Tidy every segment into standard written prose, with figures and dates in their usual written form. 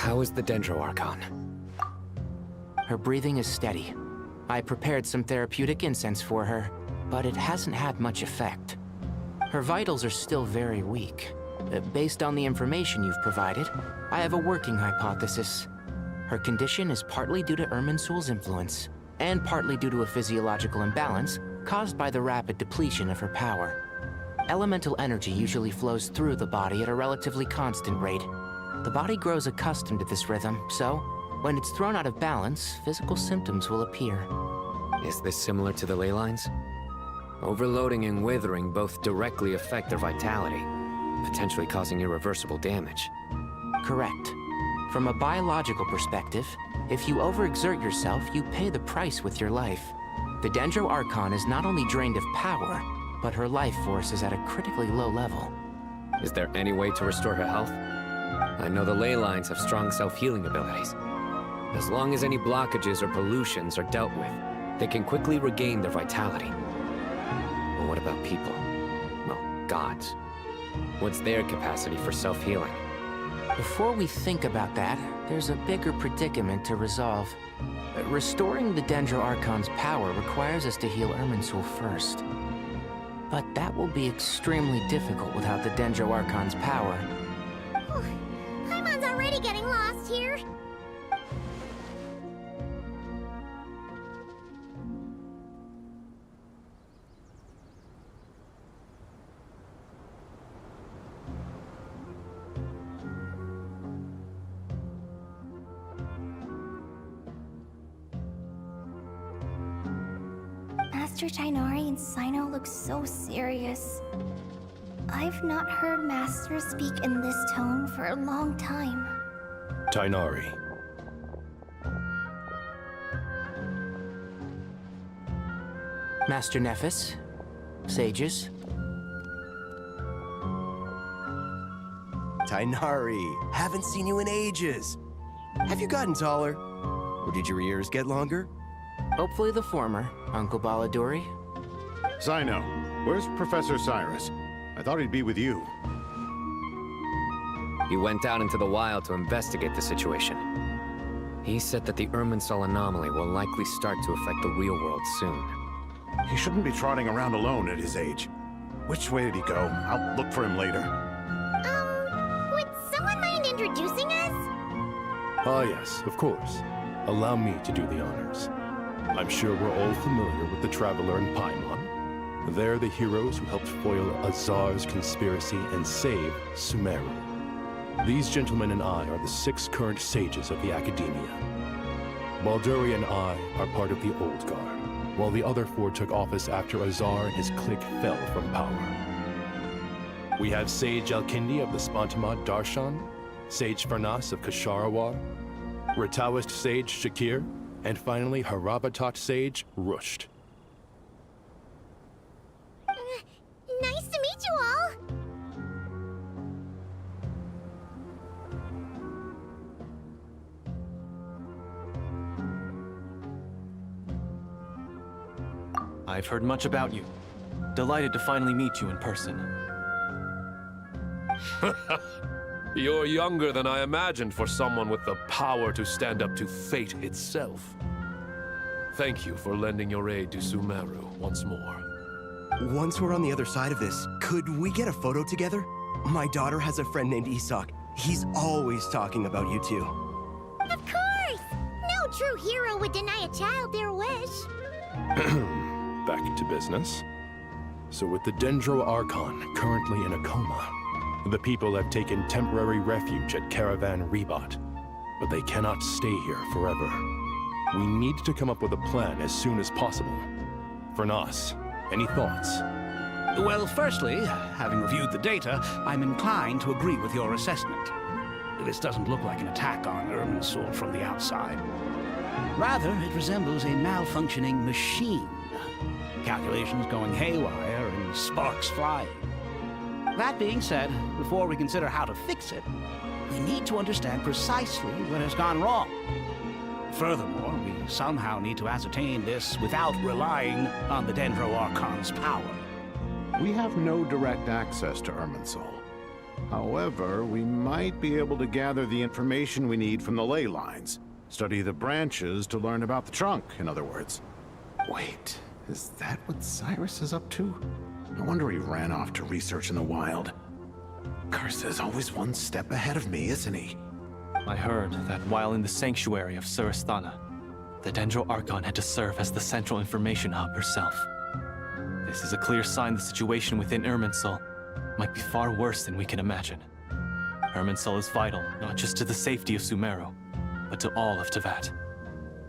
How is the Dendroarchon? Her breathing is steady. I prepared some therapeutic incense for her, but it hasn't had much effect. Her vitals are still very weak. Based on the information you've provided, I have a working hypothesis. Her condition is partly due to Irminsul's influence, and partly due to a physiological imbalance caused by the rapid depletion of her power. Elemental energy usually flows through the body at a relatively constant rate. The body grows accustomed to this rhythm, so when it's thrown out of balance, physical symptoms will appear. Is this similar to the ley lines? Overloading and withering both directly affect their vitality, potentially causing irreversible damage. Correct. From a biological perspective, if you overexert yourself, you pay the price with your life. The Dendroarchon is not only drained of power, but her life force is at a critically low level. Is there any way to restore her health? I know the ley lines have strong self-healing abilities. As long as any blockages or pollutions are dealt with, they can quickly regain their vitality. But what about people? Well, gods. What's their capacity for self-healing? Before we think about that, there's a bigger predicament to resolve. Restoring the Dendroarchon's power requires us to heal Irminsul first. But that will be extremely difficult without the Dendroarchon's power. Paimon's already getting lost here. Master Tighnari and Cyno look so serious. I've not heard Master speak in this tone for a long time. Tighnari. Master Nephis, sages. Tighnari, haven't seen you in ages. Have you gotten taller? Or did your ears get longer? Hopefully the former, Uncle Baladuri. Cyno, where's Professor Cyrus? I thought he'd be with you. He went out into the wild to investigate the situation. He said that the Irminsul anomaly will likely start to affect the real world soon. He shouldn't be trotting around alone at his age. Which way did he go? I'll look for him later. Would someone mind introducing us? Ah yes, of course. Allow me to do the honors. I'm sure we're all familiar with the Traveler and Paimon. They're the heroes who helped foil Azar's conspiracy and save Sumeru. These gentlemen and I are the 6 current sages of the Academia. Balduri and I are part of the Old Guard, while the other 4 took office after Azar and his clique fell from power. We have Sage Alkindi of the Spantamad Darshan, Sage Farnas of Kasharawar, Rataoist Sage Shakir, and finally Harabatot Sage Rusht. Nice to meet you all. I've heard much about you. Delighted to finally meet you in person. You're younger than I imagined for someone with the power to stand up to fate itself. Thank you for lending your aid to Sumeru once more. Once we're on the other side of this, could we get a photo together? My daughter has a friend named Isak. He's always talking about you two. Of course! No true hero would deny a child their wish. Back to business. So with the Dendroarchon currently in a coma, the people have taken temporary refuge at Caravan Rebat, but they cannot stay here forever. We need to come up with a plan as soon as possible. Fernas, any thoughts? Well, firstly, having reviewed the data, I'm inclined to agree with your assessment. This doesn't look like an attack on Irminsul from the outside. Rather, it resembles a malfunctioning machine. Calculations going haywire and sparks flying. That being said, before we consider how to fix it, we need to understand precisely what has gone wrong. Furthermore, we somehow need to ascertain this without relying on the Dendroarchon's power. We have no direct access to Irminsul. However, we might be able to gather the information we need from the ley lines. Study the branches to learn about the trunk, in other words. Wait, is that what Cyrus is up to? No wonder he ran off to research in the wild. Curse's always one step ahead of me, isn't he? I heard that while in the sanctuary of Surasthana, the Dendro Archon had to serve as the central information hub herself. This is a clear sign the situation within Irminsul might be far worse than we can imagine. Irminsul is vital not just to the safety of Sumeru, but to all of Teyvat.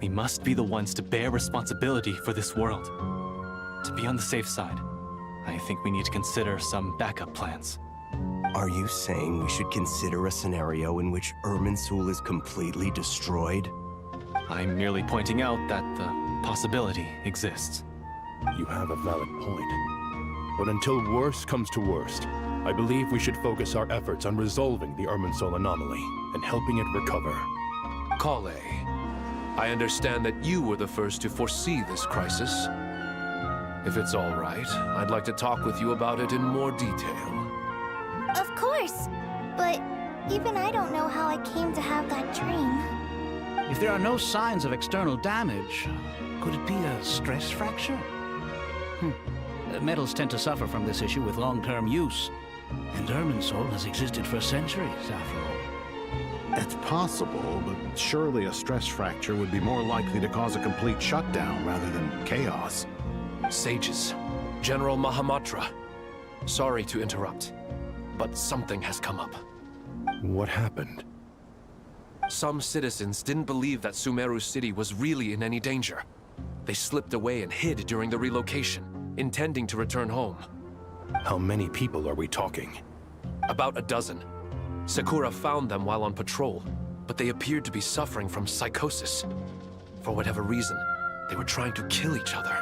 We must be the ones to bear responsibility for this world. To be on the safe side, I think we need to consider some backup plans. Are you saying we should consider a scenario in which Irminsul is completely destroyed? I'm merely pointing out that the possibility exists. You have a valid point. But until worst comes to worst, I believe we should focus our efforts on resolving the Irminsul anomaly and helping it recover. Kale, I understand that you were the first to foresee this crisis. If it's all right, I'd like to talk with you about it in more detail. Of course! But even I don't know how I came to have that dream. If there are no signs of external damage, could it be a stress fracture? Metals tend to suffer from this issue with long-term use, and Irminsul has existed for centuries, after all. It's possible, but surely a stress fracture would be more likely to cause a complete shutdown rather than chaos. Sages, General Mahamatra, sorry to interrupt, but something has come up. What happened? Some citizens didn't believe that Sumeru City was really in any danger. They slipped away and hid during the relocation, intending to return home. How many people are we talking? About a dozen. Sakura found them while on patrol, but they appeared to be suffering from psychosis. For whatever reason, they were trying to kill each other.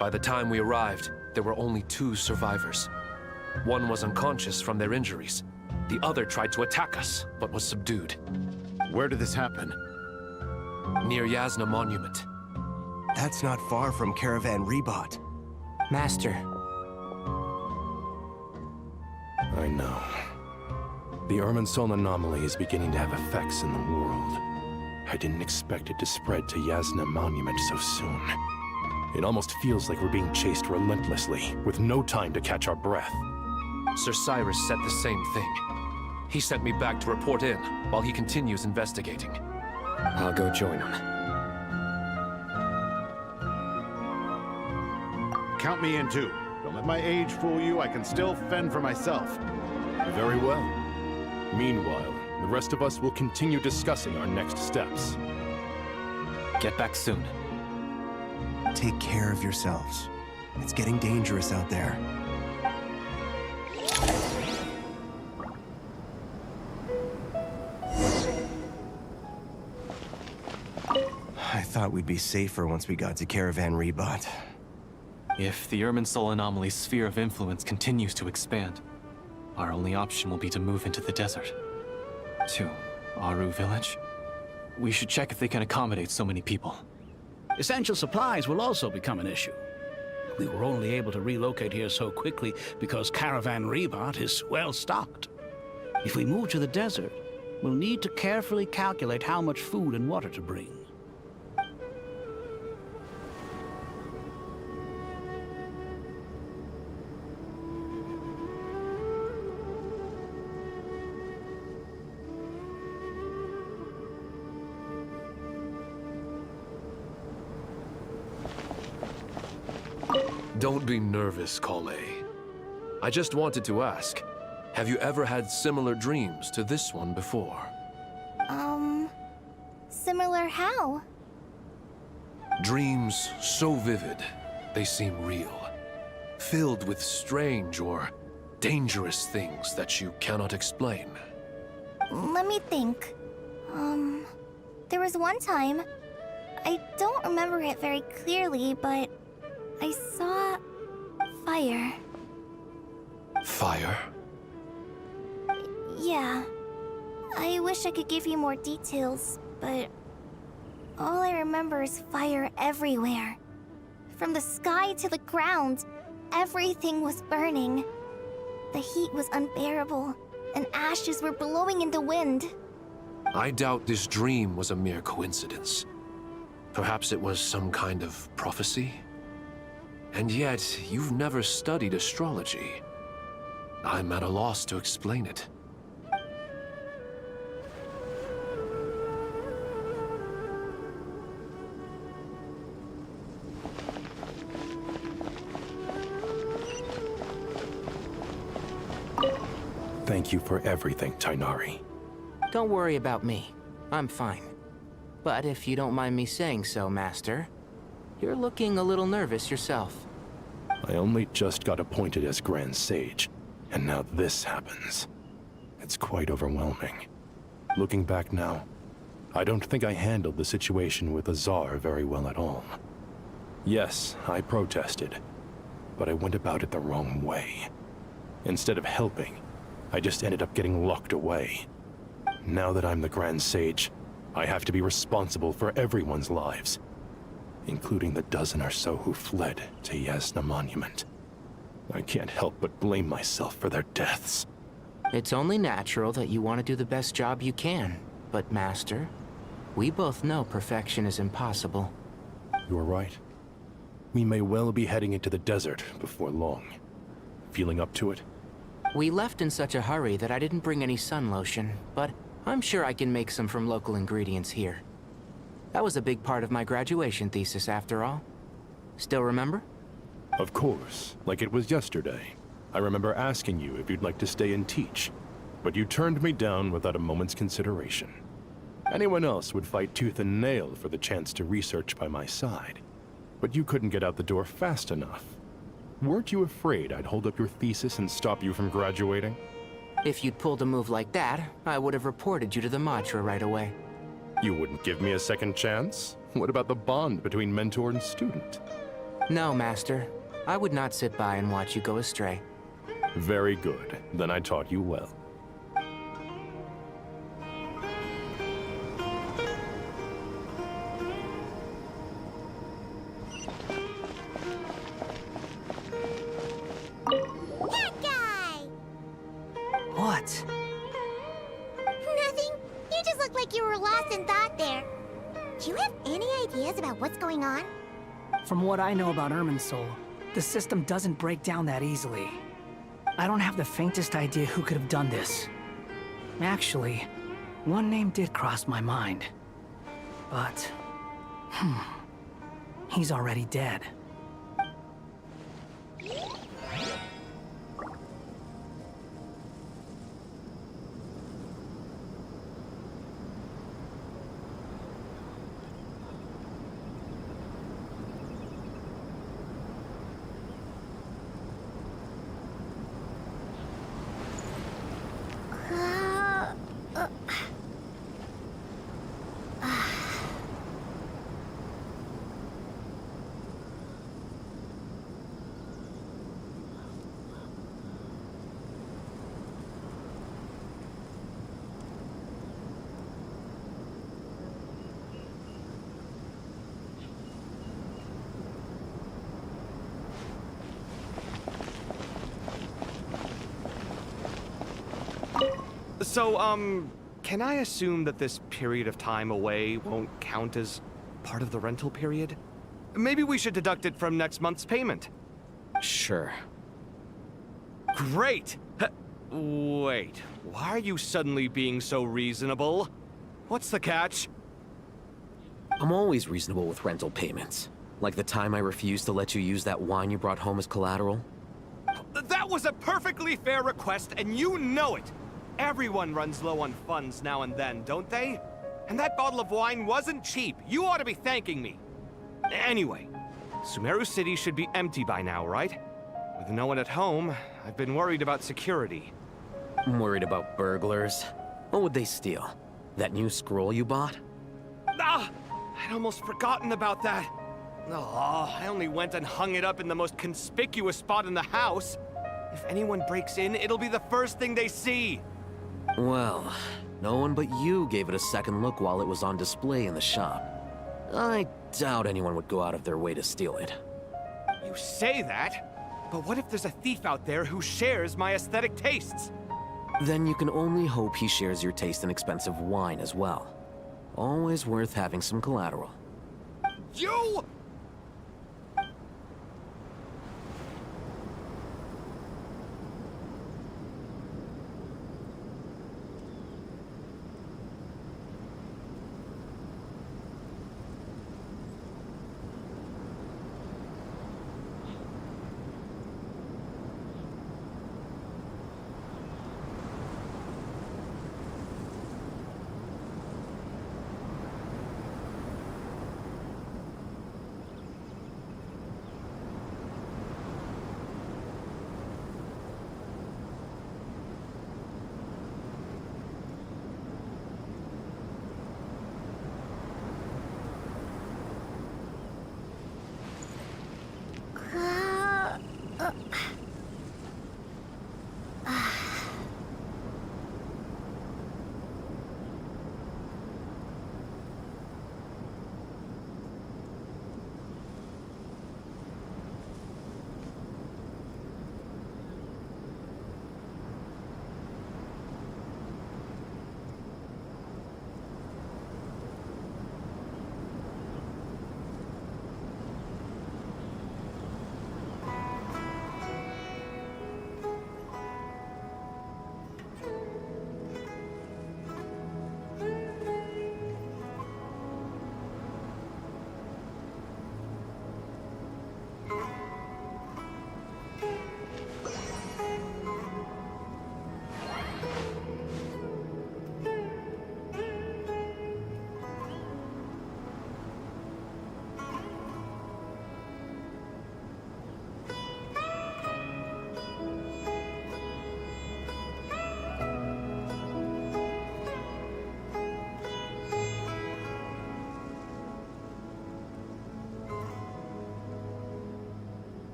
By the time we arrived, there were only 2 survivors. One was unconscious from their injuries. The other tried to attack us, but was subdued. Where did this happen? Near Yasna Monument. That's not far from Caravan Rebot. Master, I know. The Irminsul anomaly is beginning to have effects in the world. I didn't expect it to spread to Yasna Monument so soon. It almost feels like we're being chased relentlessly, with no time to catch our breath. Sir Cyrus said the same thing. He sent me back to report in, while he continues investigating. I'll go join him. Count me in too. Don't let my age fool you, I can still fend for myself. Very well. Meanwhile, the rest of us will continue discussing our next steps. Get back soon. Take care of yourselves. It's getting dangerous out there. I thought we'd be safer once we got to Caravan Rebot. If the Irminsul anomaly's sphere of influence continues to expand, our only option will be to move into the desert. To Aru Village? We should check if they can accommodate so many people. Essential supplies will also become an issue. We were only able to relocate here so quickly because Caravan Rebot is well stocked. If we move to the desert, we'll need to carefully calculate how much food and water to bring. Don't be nervous, Kale. I just wanted to ask, have you ever had similar dreams to this one before? Similar how? Dreams so vivid, they seem real. Filled with strange or dangerous things that you cannot explain. Let me think. There was one time, I don't remember it very clearly, but I saw fire. Fire? Yeah. I wish I could give you more details, but all I remember is fire everywhere. From the sky to the ground, everything was burning. The heat was unbearable, and ashes were blowing in the wind. I doubt this dream was a mere coincidence. Perhaps it was some kind of prophecy? And yet, you've never studied astrology. I'm at a loss to explain it. Thank you for everything, Tainari. Don't worry about me. I'm fine. But if you don't mind me saying so, Master, you're looking a little nervous yourself. I only just got appointed as Grand Sage, and now this happens. It's quite overwhelming. Looking back now, I don't think I handled the situation with Azar very well at all. Yes, I protested, but I went about it the wrong way. Instead of helping, I just ended up getting locked away. Now that I'm the Grand Sage, I have to be responsible for everyone's lives, including the dozen or so who fled to Yasna Monument. I can't help but blame myself for their deaths. It's only natural that you want to do the best job you can. But Master, we both know perfection is impossible. You're right. We may well be heading into the desert before long. Feeling up to it? We left in such a hurry that I didn't bring any sun lotion, but I'm sure I can make some from local ingredients here. That was a big part of my graduation thesis, after all. Still remember? Of course, like it was yesterday. I remember asking you if you'd like to stay and teach, but you turned me down without a moment's consideration. Anyone else would fight tooth and nail for the chance to research by my side, but you couldn't get out the door fast enough. Weren't you afraid I'd hold up your thesis and stop you from graduating? If you'd pulled a move like that, I would have reported you to the Matra right away. You wouldn't give me a second chance? What about the bond between mentor and student? No, Master. I would not sit by and watch you go astray. Very good. Then I taught you well. That guy! What? Nothing. You just look like you were lost in thought there. Do you have any ideas about what's going on? From what I know about Irminsul, the system doesn't break down that easily. I don't have the faintest idea who could have done this. Actually, one name did cross my mind. But... he's already dead. So, can I assume that this period of time away won't count as part of the rental period? Maybe we should deduct it from next month's payment. Sure. Great! Wait, why are you suddenly being so reasonable? What's the catch? I'm always reasonable with rental payments. Like the time I refused to let you use that wine you brought home as collateral. That was a perfectly fair request, and you know it! Everyone runs low on funds now and then, don't they? And that bottle of wine wasn't cheap. You ought to be thanking me. Anyway, Sumeru City should be empty by now, right? With no one at home, I've been worried about security. I'm worried about burglars. What would they steal? That new scroll you bought? Ah! I'd almost forgotten about that. Oh, I only went and hung it up in the most conspicuous spot in the house. If anyone breaks in, it'll be the first thing they see. Well, no one but you gave it a second look while it was on display in the shop. I doubt anyone would go out of their way to steal it. You say that? But what if there's a thief out there who shares my aesthetic tastes? Then you can only hope he shares your taste in expensive wine as well. Always worth having some collateral. You!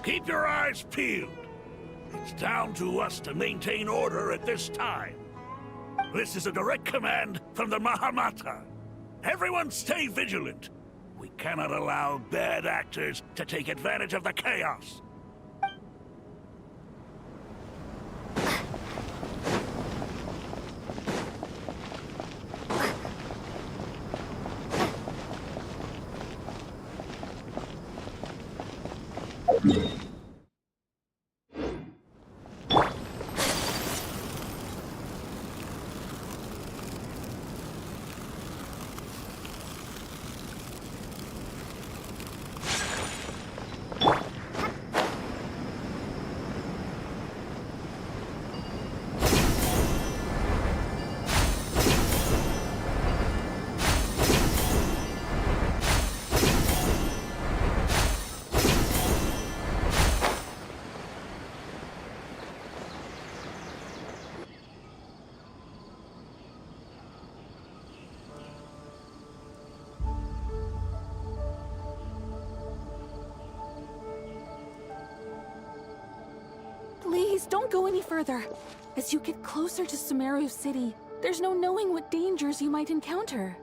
Keep your eyes peeled. It's down to us to maintain order at this time. This is a direct command from the Mahamata. Everyone stay vigilant. We cannot allow bad actors to take advantage of the chaos. Please, don't go any further. As you get closer to Sumeru City, there's no knowing what dangers you might encounter.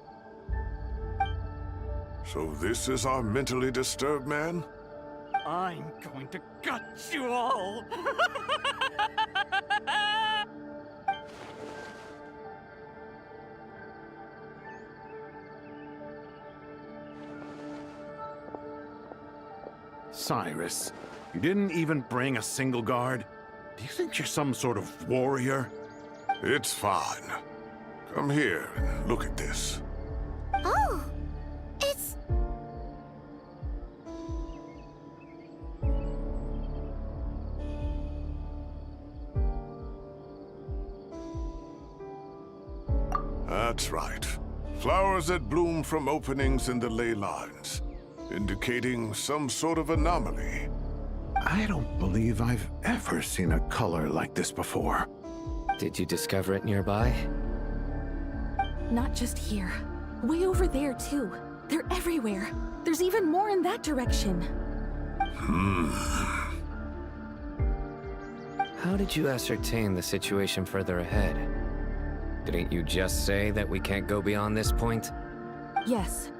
So this is our mentally disturbed man? I'm going to gut you all! Cyrus, you didn't even bring a single guard? Do you think you're some sort of warrior? It's fine. Come here and look at this. Oh, it's... That's right. Flowers that bloom from openings in the ley lines, indicating some sort of anomaly. I don't believe I've ever seen a color like this before. Did you discover it nearby? Not just here. Way over there, too. They're everywhere. There's even more in that direction. How did you ascertain the situation further ahead? Didn't you just say that we can't go beyond this point? Yes.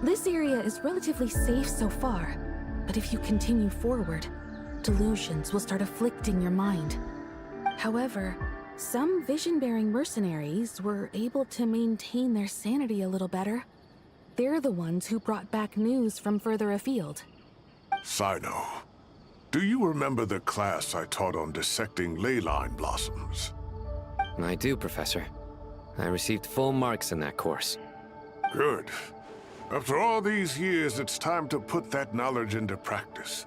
This area is relatively safe so far, but if you continue forward, delusions will start afflicting your mind. However, some vision-bearing mercenaries were able to maintain their sanity a little better. They're the ones who brought back news from further afield. Sino, do you remember the class I taught on dissecting ley line blossoms? I do, Professor. I received full marks in that course. Good. After all these years, it's time to put that knowledge into practice.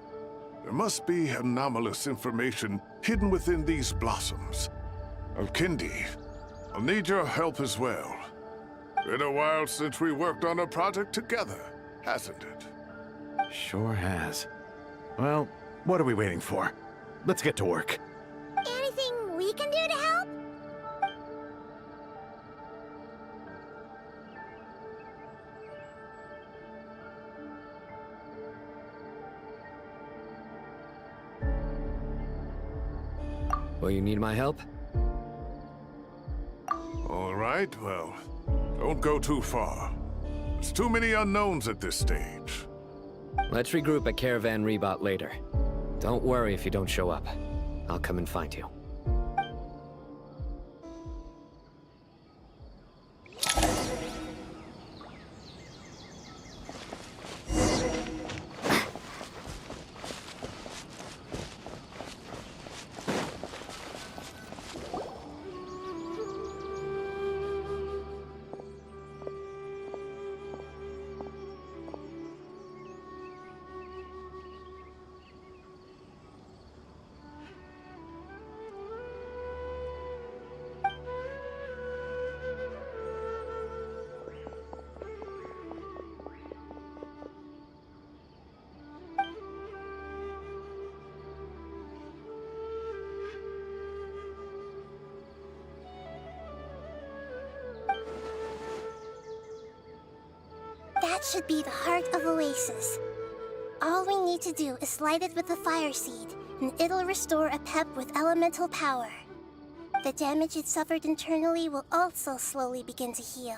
There must be anomalous information hidden within these blossoms. Alkindi, I'll need your help as well. Been a while since we worked on a project together, hasn't it? Sure has. Well, what are we waiting for? Let's get to work. Anything we can do to help? Will you need my help? All right, well, don't go too far. There's too many unknowns at this stage. Let's regroup at Caravan Rebot later. Don't worry if you don't show up. I'll come and find you. That should be the heart of Oasis. All we need to do is light it with the fire seed, and it'll restore a pep with elemental power. The damage it suffered internally will also slowly begin to heal.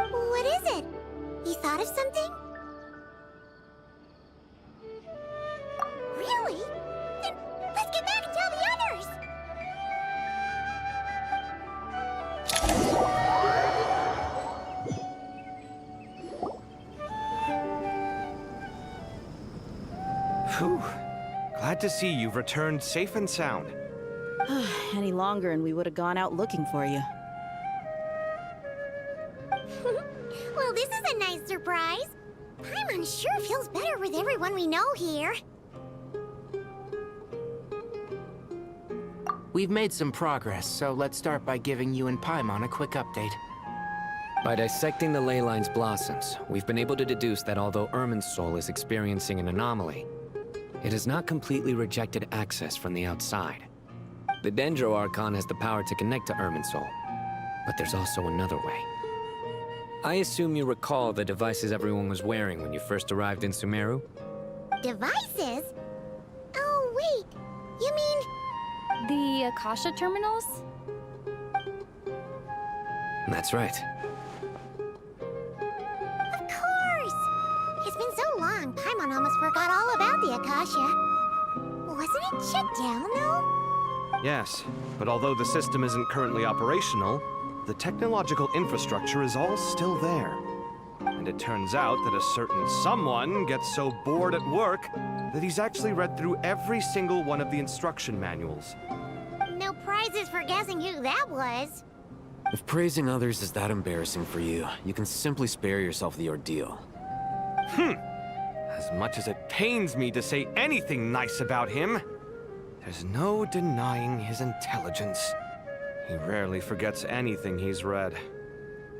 What is it? You thought of something? Really? Then let's get back and tell the others! Whew. Glad to see you've returned safe and sound. Any longer and we would have gone out looking for you. Well, this is a nice surprise. Paimon sure feels better with everyone we know here. We've made some progress, so let's start by giving you and Paimon a quick update. By dissecting the ley line's blossoms, we've been able to deduce that although Irminsul is experiencing an anomaly, it has not completely rejected access from the outside. The Dendro Archon has the power to connect to Irminsul, but there's also another way. I assume you recall the devices everyone was wearing when you first arrived in Sumeru? Devices? Oh, wait. You mean... The Akasha terminals? That's right. Of course! It's been so long, Paimon almost forgot all about the Akasha. Wasn't it shut down, though? Yes, but although the system isn't currently operational, the technological infrastructure is all still there. And it turns out that a certain someone gets so bored at work that he's actually read through every single one of the instruction manuals. No prizes for guessing who that was. If praising others is that embarrassing for you, you can simply spare yourself the ordeal. As much as it pains me to say anything nice about him, there's no denying his intelligence. He rarely forgets anything he's read.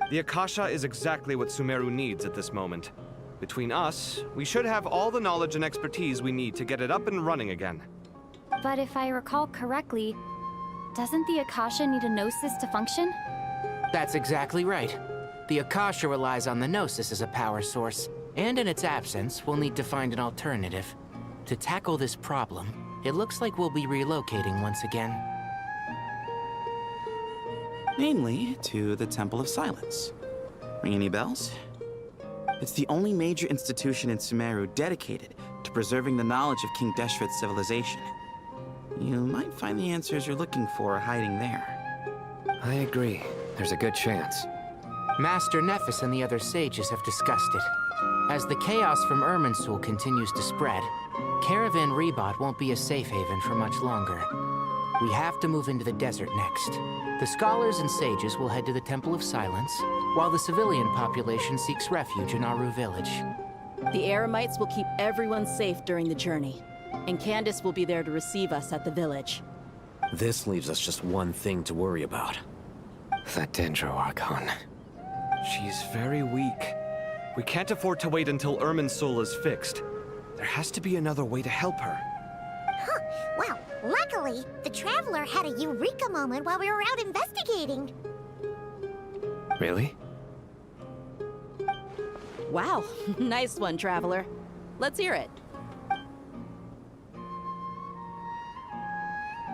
The Akasha is exactly what Sumeru needs at this moment. Between us, we should have all the knowledge and expertise we need to get it up and running again. But if I recall correctly, doesn't the Akasha need a Gnosis to function? That's exactly right. The Akasha relies on the Gnosis as a power source, and in its absence, we'll need to find an alternative. To tackle this problem, it looks like we'll be relocating once again. Namely, to the Temple of Silence. Ring any bells? It's the only major institution in Sumeru dedicated to preserving the knowledge of King Deshret's civilization. You might find the answers you're looking for hiding there. I agree. There's a good chance. Master Nephis and the other sages have discussed it. As the chaos from Irminsul continues to spread, Caravan Rebot won't be a safe haven for much longer. We have to move into the desert next. The scholars and sages will head to the Temple of Silence, while the civilian population seeks refuge in Aru village. The Eremites will keep everyone safe during the journey, and Candace will be there to receive us at the village. This leaves us just one thing to worry about. That Dendro Archon. She's very weak. We can't afford to wait until Irminsul is fixed. There has to be another way to help her. Huh. Well, luckily, the Traveler had a eureka moment while we were out investigating. Really? Wow, nice one, Traveler. Let's hear it.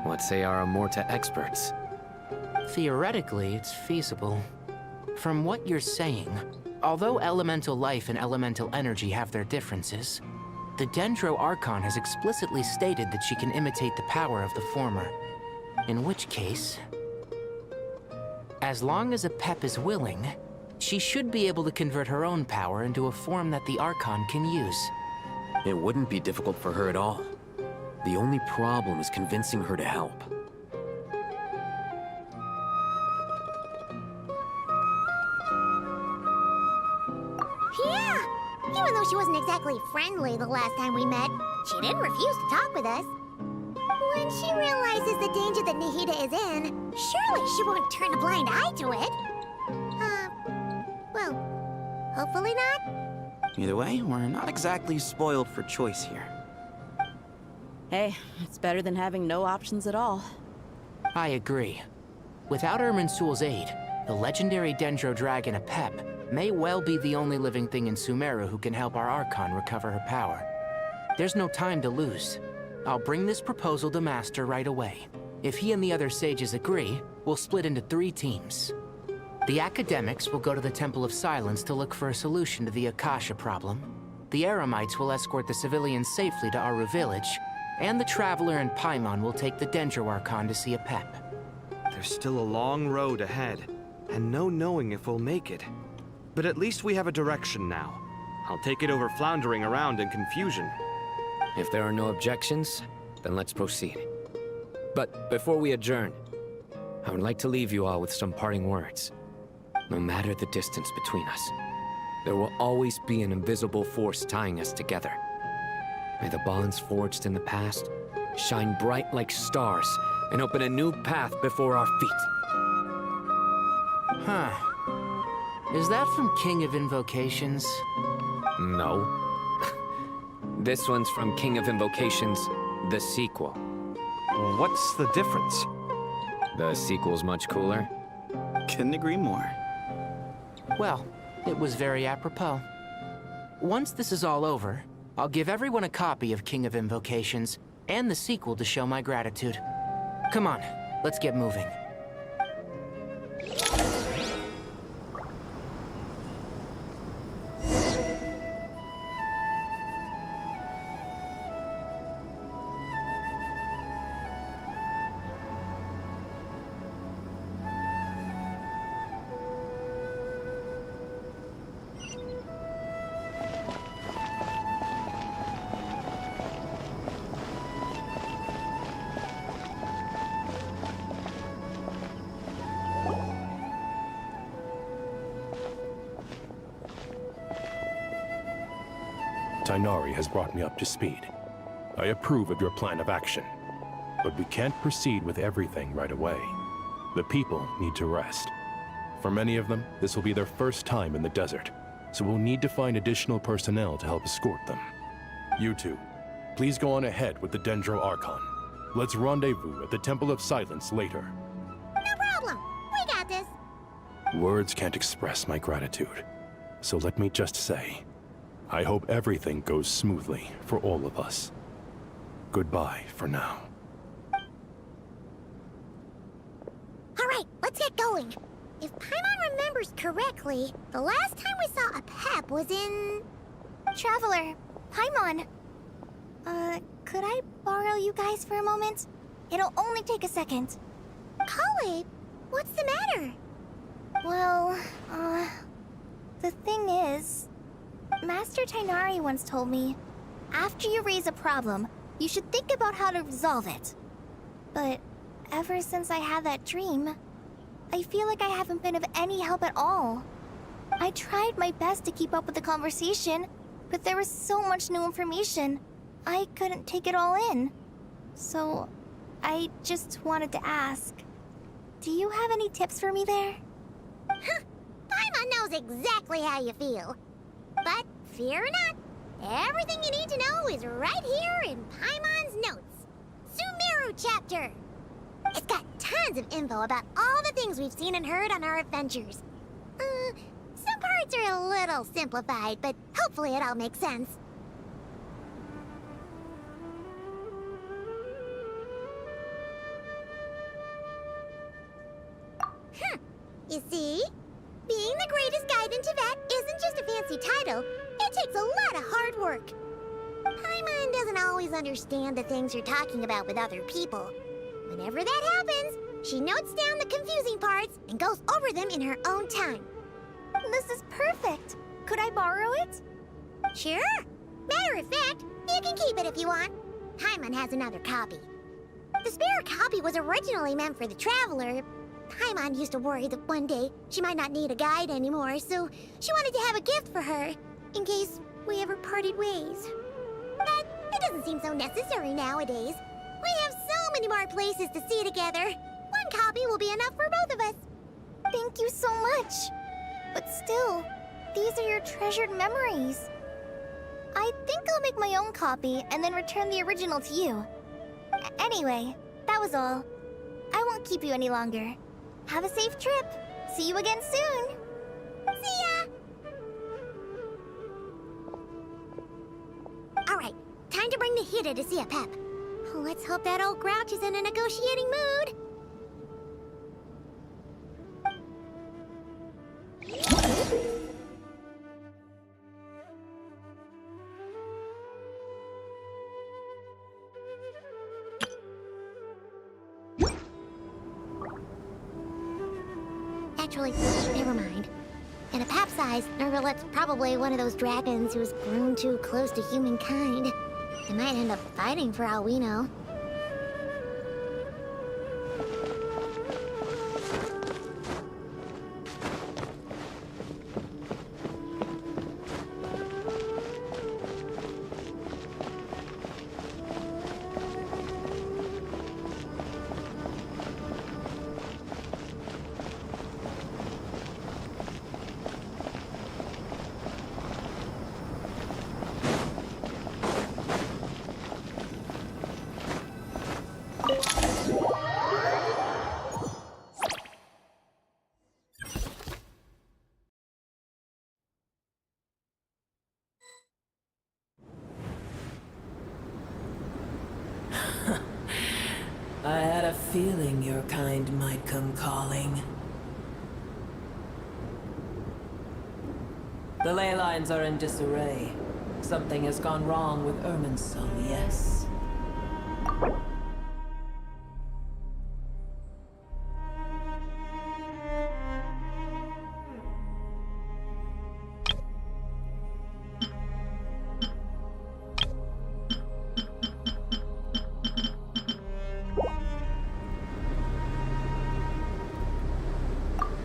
What say our Amorta experts? Theoretically, it's feasible. From what you're saying, although elemental life and elemental energy have their differences, the Dendro Archon has explicitly stated that she can imitate the power of the former. In which case, as long as Apep is willing, she should be able to convert her own power into a form that the Archon can use. It wouldn't be difficult for her at all. The only problem is convincing her to help. Yeah! Even though she wasn't exactly friendly the last time we met, she didn't refuse to talk with us. When she realizes the danger that Nahida is in, surely she won't turn a blind eye to it. Well, hopefully not. Either way, we're not exactly spoiled for choice here. Hey, it's better than having no options at all. I agree. Without Irminsul's aid, the legendary Dendro Dragon Apep may well be the only living thing in Sumeru who can help our Archon recover her power. There's no time to lose. I'll bring this proposal to Master right away. If he and the other sages agree, we'll split into 3 teams. The academics will go to the Temple of Silence to look for a solution to the Akasha problem. The Eremites will escort the civilians safely to Aru village, and the Traveler and Paimon will take the Dendro Archon to see Apep. There's still a long road ahead, and no knowing if we'll make it. But at least we have a direction now. I'll take it over floundering around in confusion. If there are no objections, then let's proceed. But before we adjourn, I would like to leave you all with some parting words. No matter the distance between us, there will always be an invisible force tying us together. May the bonds forged in the past shine bright like stars and open a new path before our feet. Huh. Is that from King of Invocations? No. This one's from King of Invocations, the sequel. What's the difference? The sequel's much cooler. Couldn't agree more. Well, it was very apropos. Once this is all over, I'll give everyone a copy of King of Invocations and the sequel to show my gratitude. Come on, let's get moving. Tighnari has brought me up to speed. I approve of your plan of action. But we can't proceed with everything right away. The people need to rest. For many of them, this will be their first time in the desert, so we'll need to find additional personnel to help escort them. You two, please go on ahead with the Dendro Archon. Let's rendezvous at the Temple of Silence later. No problem. We got this. Words can't express my gratitude, so let me just say, I hope everything goes smoothly for all of us. Goodbye for now. All right, let's get going. If Paimon remembers correctly, the last time we saw a Pep was in... Traveler, Paimon. Could I borrow you guys for a moment? It'll only take a second. Kale, what's the matter? Well, the thing is... Master Tighnari once told me, after you raise a problem, you should think about how to resolve it. But ever since I had that dream, I feel like I haven't been of any help at all. I tried my best to keep up with the conversation, but there was so much new information, I couldn't take it all in. So, I just wanted to ask, do you have any tips for me there? Paimon knows exactly how you feel. But fear not, everything you need to know is right here in Paimon's notes. Sumeru chapter. It's got tons of info about all the things we've seen and heard on our adventures. Some parts are a little simplified, but hopefully it all makes sense. You see? Being the greatest guide in Tibet isn't just a fancy title. It takes a lot of hard work. Paimon doesn't always understand the things you're talking about with other people. Whenever that happens, she notes down the confusing parts and goes over them in her own time. This is perfect. Could I borrow it? Sure. Matter of fact, you can keep it if you want. Paimon has another copy. The spare copy was originally meant for the Traveler. Paimon used to worry that one day she might not need a guide anymore, so she wanted to have a gift for her, in case we ever parted ways. But it doesn't seem so necessary nowadays. We have so many more places to see together. One copy will be enough for both of us. Thank you so much. But still, these are your treasured memories. I think I'll make my own copy and then return the original to you. Anyway, that was all. I won't keep you any longer. Have a safe trip. See you again soon. See ya! Alright, time to bring the Hida to see a Pep. Let's hope that old grouch is in a negotiating mood. Actually, never mind. In a Pep size, Nergalet's probably one of those dragons who's grown too close to humankind. They might end up fighting for all we know. I had a feeling your kind might come calling. The ley lines are in disarray. Something has gone wrong with Irminsul, yes?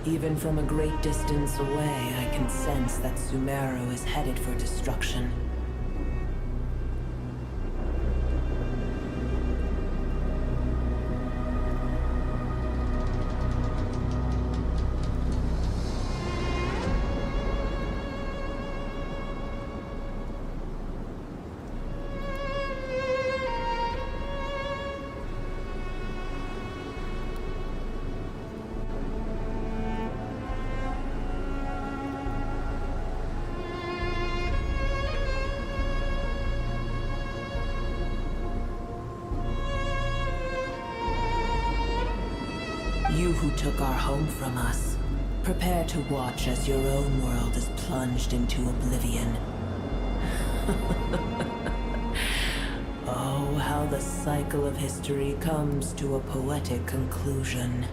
Even from a great distance away, I can sense that Sumeru is headed for destruction. You who took our home from us, prepare to watch as your own world is plunged into oblivion. Oh, how the cycle of history comes to a poetic conclusion.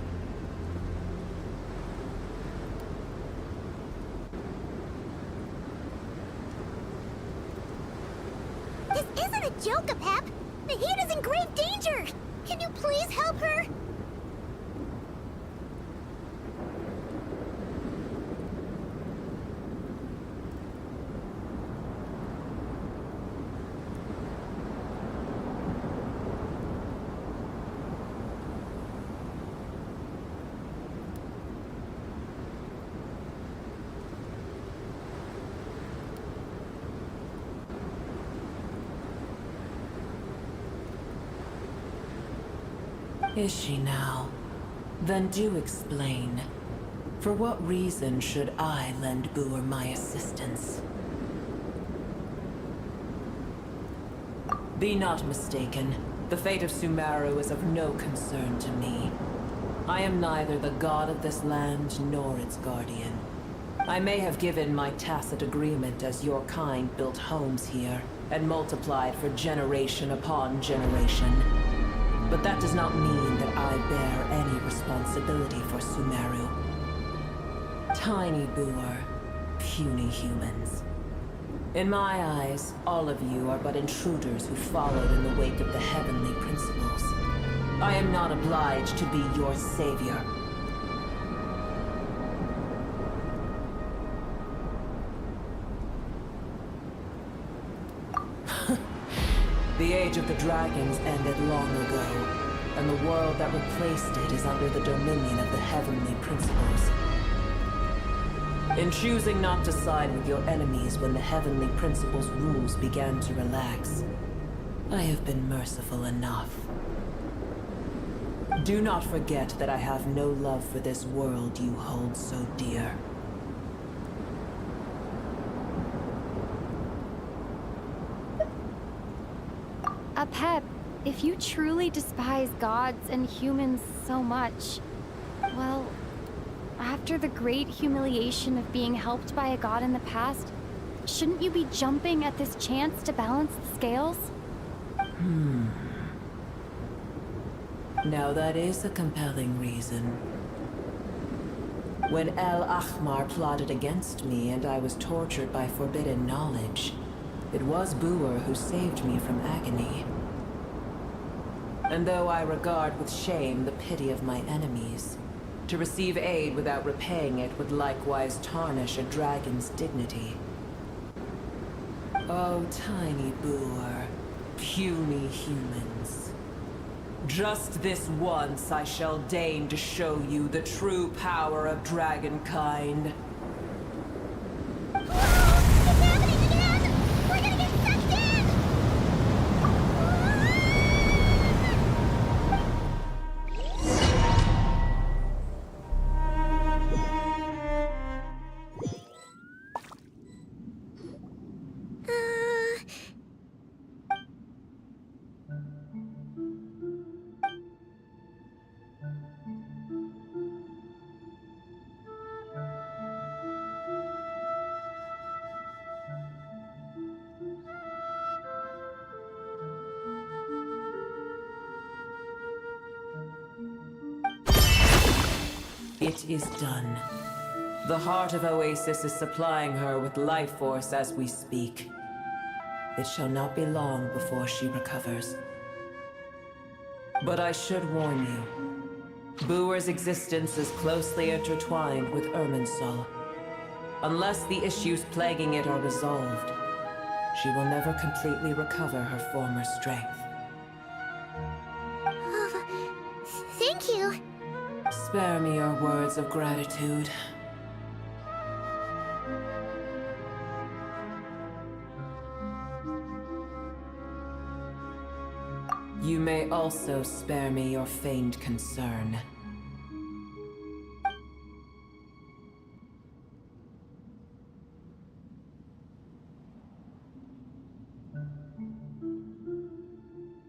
This isn't a joke, Apep! Nahida's in grave danger! Can you please help her? Is she now? Then do explain. For what reason should I lend Boor my assistance? Be not mistaken. The fate of Sumeru is of no concern to me. I am neither the god of this land nor its guardian. I may have given my tacit agreement as your kind built homes here and multiplied for generation upon generation. But that does not mean that I bear any responsibility for Sumeru. Tiny Boor, puny humans. In my eyes, all of you are but intruders who followed in the wake of the heavenly principles. I am not obliged to be your savior. The age of the dragons ended long ago, and the world that replaced it is under the dominion of the heavenly principles. In choosing not to side with your enemies when the heavenly principles' rules began to relax, I have been merciful enough. Do not forget that I have no love for this world you hold so dear. Apep, if you truly despise gods and humans so much, well, after the great humiliation of being helped by a god in the past, shouldn't you be jumping at this chance to balance the scales? Now that is a compelling reason. When El Ahmar plotted against me and I was tortured by forbidden knowledge, it was Boor who saved me from agony. And though I regard with shame the pity of my enemies, to receive aid without repaying it would likewise tarnish a dragon's dignity. Oh, tiny Boor, puny humans. Just this once I shall deign to show you the true power of dragonkind. It is done. The heart of Oasis is supplying her with life force as we speak. It shall not be long before she recovers. But I should warn you. Boor's existence is closely intertwined with Irminsul. Unless the issues plaguing it are resolved, she will never completely recover her former strength. Thank you. Spare me your words of gratitude. You may also spare me your feigned concern.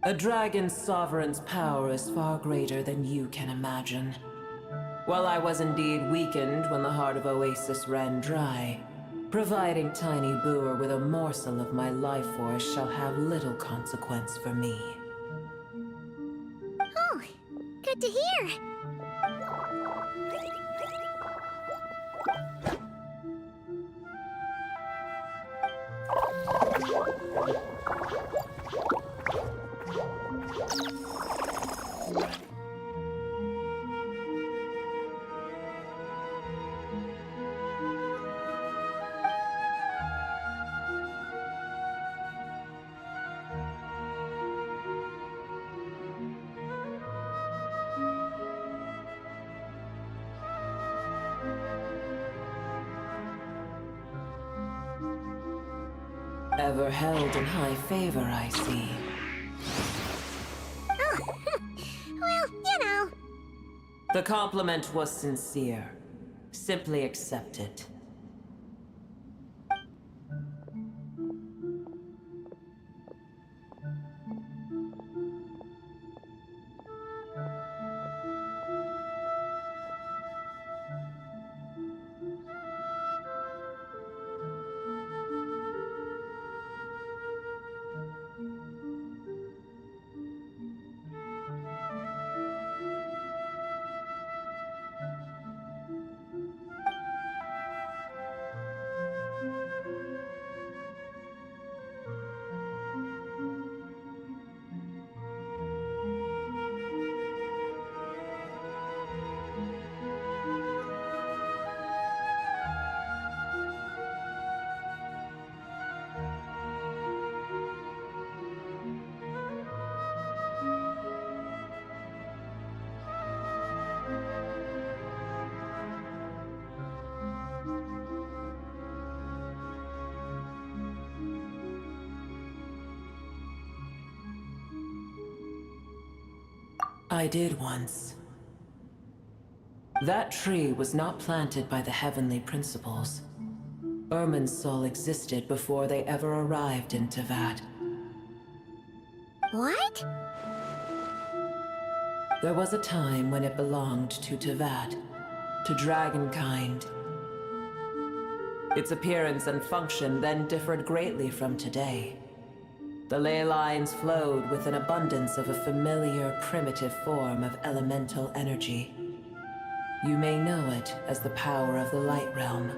A dragon's sovereign's power is far greater than you can imagine. While I was indeed weakened when the heart of Oasis ran dry, providing Tiny Booer with a morsel of my life force shall have little consequence for me. Oh, good to hear. Ever held in high favor, I see. Oh, well, you know. The compliment was sincere. Simply accept it. I did once. That tree was not planted by the heavenly principles. Irminsul existed before they ever arrived in Teyvat. What? There was a time when it belonged to Teyvat, to dragonkind. Its appearance and function then differed greatly from today. The ley lines flowed with an abundance of a familiar, primitive form of elemental energy. You may know it as the power of the Light Realm.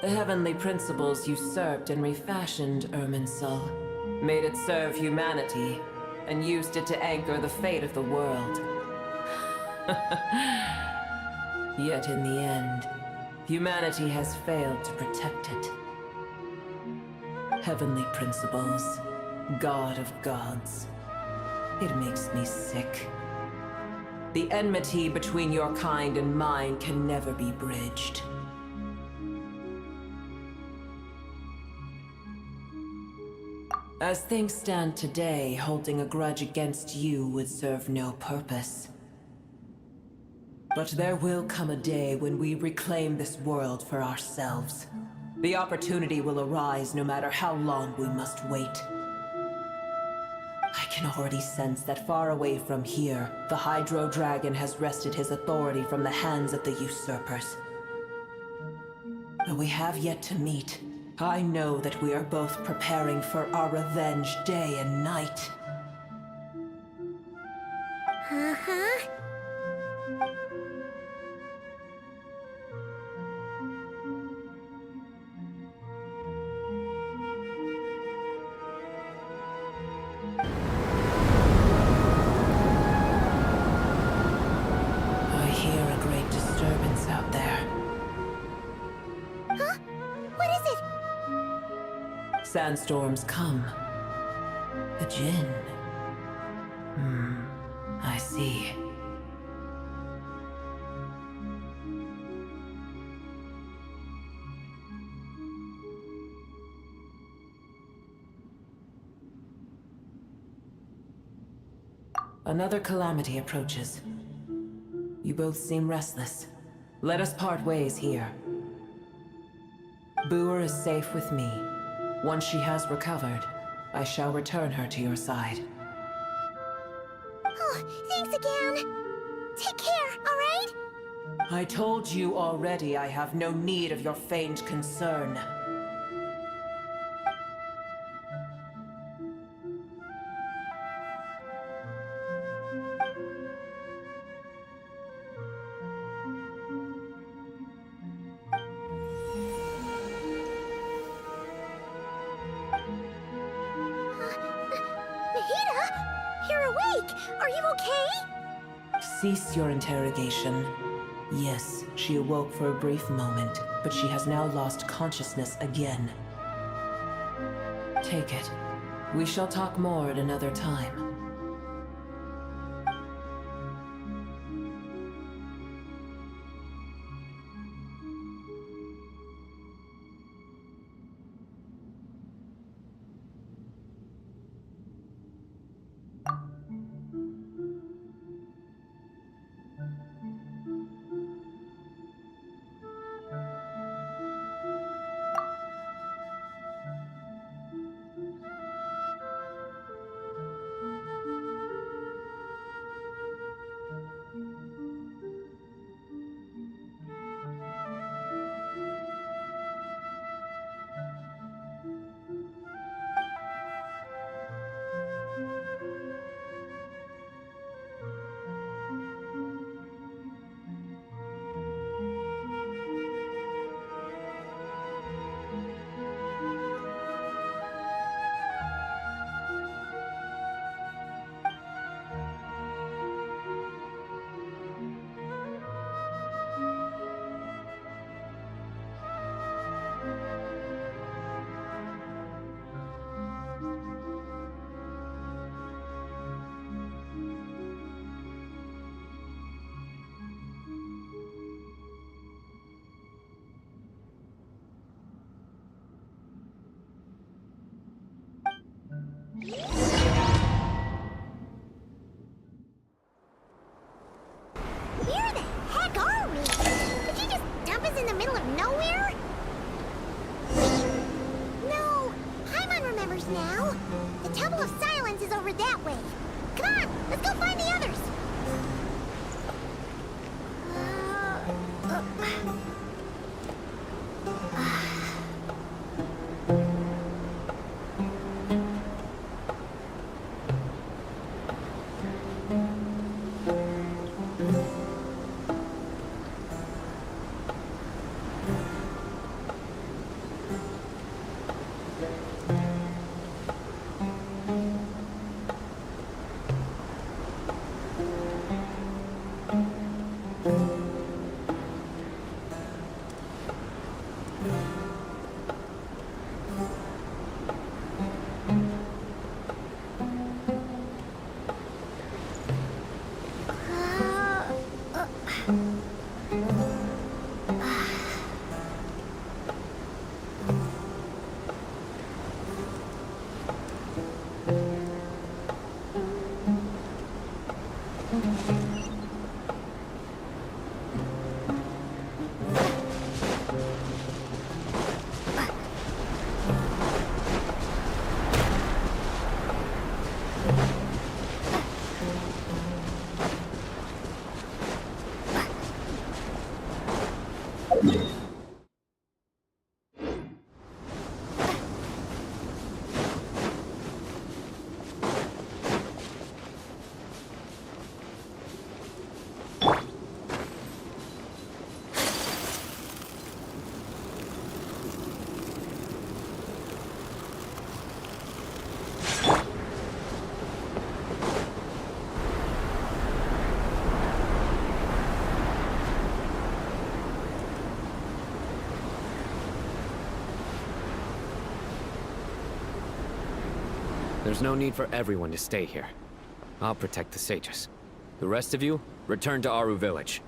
The heavenly principles usurped and refashioned Irminsul, made it serve humanity, and used it to anchor the fate of the world. Yet in the end, humanity has failed to protect it. Heavenly principles, God of gods. It makes me sick. The enmity between your kind and mine can never be bridged. As things stand today, holding a grudge against you would serve no purpose. But there will come a day when we reclaim this world for ourselves. The opportunity will arise no matter how long we must wait. I can already sense that far away from here, the Hydro Dragon has wrested his authority from the hands of the usurpers. Though we have yet to meet, I know that we are both preparing for our revenge day and night. Uh-huh. I hear a great disturbance out there. Huh? What is it? Sandstorms come. A djinn. I see. Another calamity approaches. You both seem restless. Let us part ways here. Booer is safe with me. Once she has recovered, I shall return her to your side. Oh, thanks again. Take care, alright? I told you already I have no need of your feigned concern. Mahita! You're awake! Are you okay? Cease your interrogation. Yes, she awoke for a brief moment, but she has now lost consciousness again. Take it. We shall talk more at another time. Where the heck are we? Did you just dump us in the middle of nowhere? No, Paimon remembers now. The Temple of Silence is over that way. Come on, let's go find the others. There's no need for everyone to stay here. I'll protect the sages. The rest of you, return to Aru village.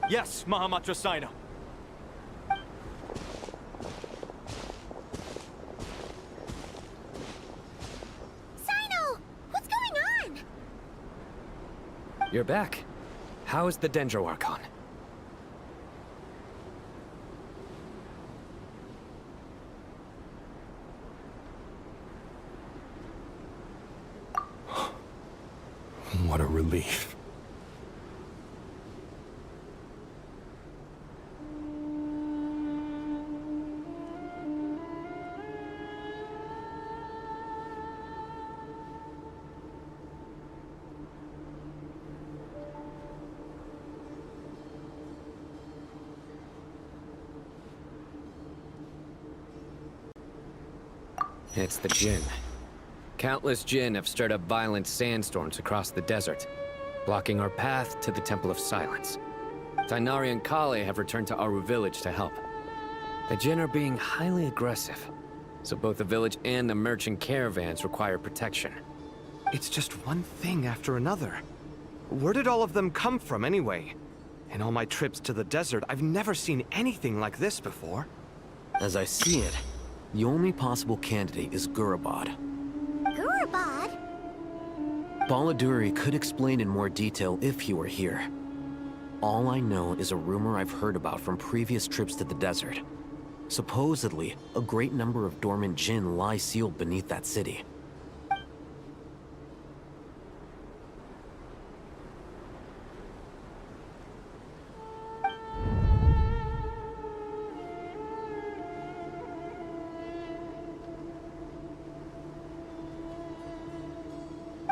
Yes, Mahamatra Sino. Sino! What's going on? You're back. How's the Dendro Archon? What a relief. It's the Jinn. Countless Jinn have stirred up violent sandstorms across the desert, blocking our path to the Temple of Silence. Tainari and Kale have returned to Aru village to help. The Jinn are being highly aggressive, so both the village and the merchant caravans require protection. It's just one thing after another. Where did all of them come from anyway? In all my trips to the desert, I've never seen anything like this before. As I see it, the only possible candidate is Gurabad. Gurabad? Baladuri could explain in more detail if he were here. All I know is a rumor I've heard about from previous trips to the desert. Supposedly, a great number of dormant Jinn lie sealed beneath that city.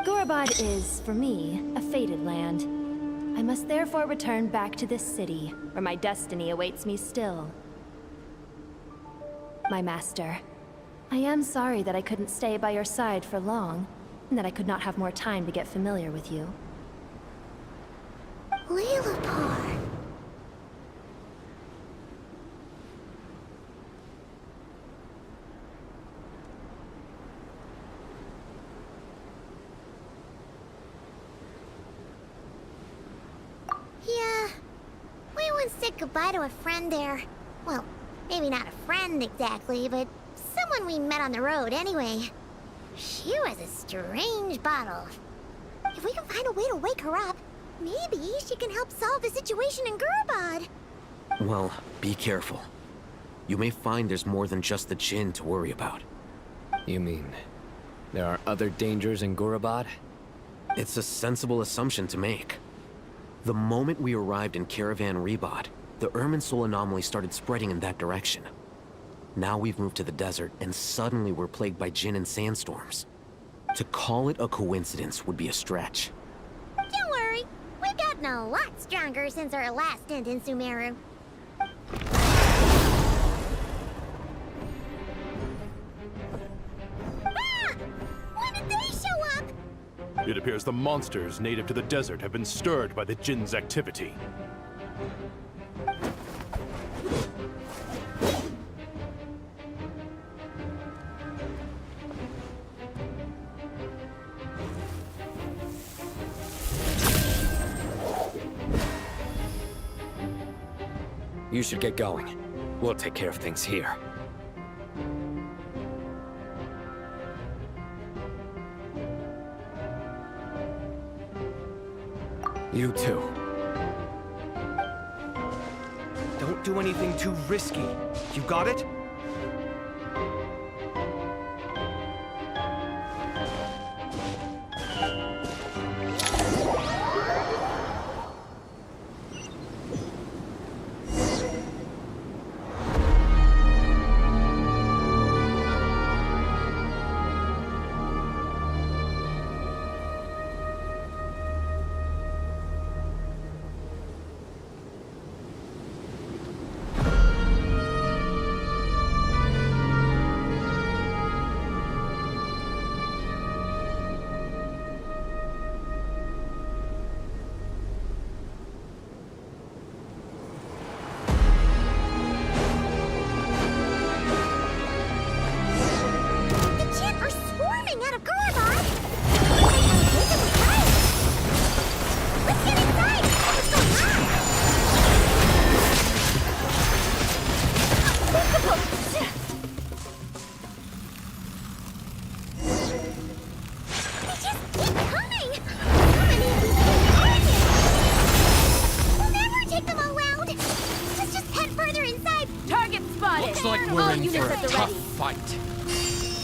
Gurabad is, for me, a fated land. I must therefore return back to this city, where my destiny awaits me still. My master, I am sorry that I couldn't stay by your side for long, and that I could not have more time to get familiar with you. Lilipar. Yeah, we once said goodbye to a friend there. Well, maybe not a friend exactly, but someone we met on the road anyway. She was a strange bottle. If we can find a way to wake her up, maybe she can help solve the situation in Gurabad. Well, be careful. You may find there's more than just the Jinn to worry about. You mean, there are other dangers in Gurabad? It's a sensible assumption to make. The moment we arrived in Caravan Rebod, the Irminsul anomaly started spreading in that direction. Now we've moved to the desert, and suddenly we're plagued by Jinn and sandstorms. To call it a coincidence would be a stretch. Don't worry, we've gotten a lot stronger since our last stint in Sumeru. Ah! When did they show up? It appears the monsters native to the desert have been stirred by the Jinn's activity. You should get going. We'll take care of things here. You too. Don't do anything too risky. You got it?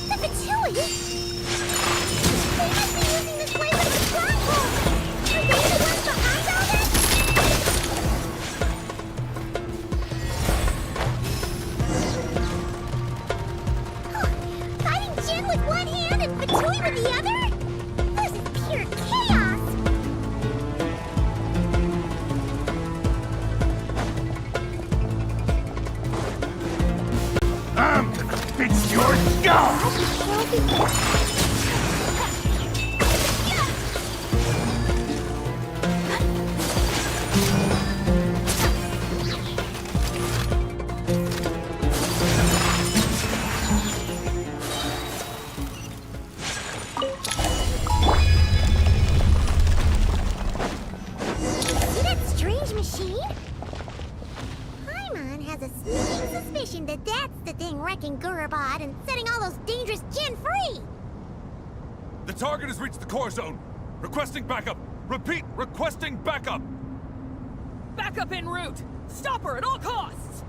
The Fatui? They must be using this place as a stronghold! hand and Fatui with the other? This is pure chaos! I'm gonna fix your skull! See that strange machine? Paimon has a sneaking suspicion that that's the thing wrecking Gurabad and setting all those dangerous Jinn free! The target has reached the core zone. Requesting backup. Repeat, requesting backup. Backup en route! Stop her at all costs!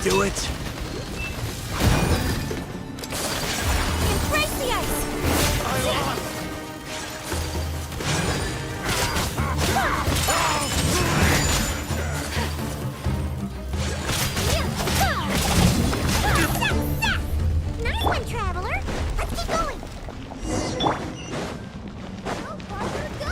Do it! Embrace the ice! Nice one, Traveler! Let's keep going! How far will it go?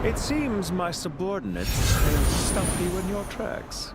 It seems my subordinates have stopped you in your tracks.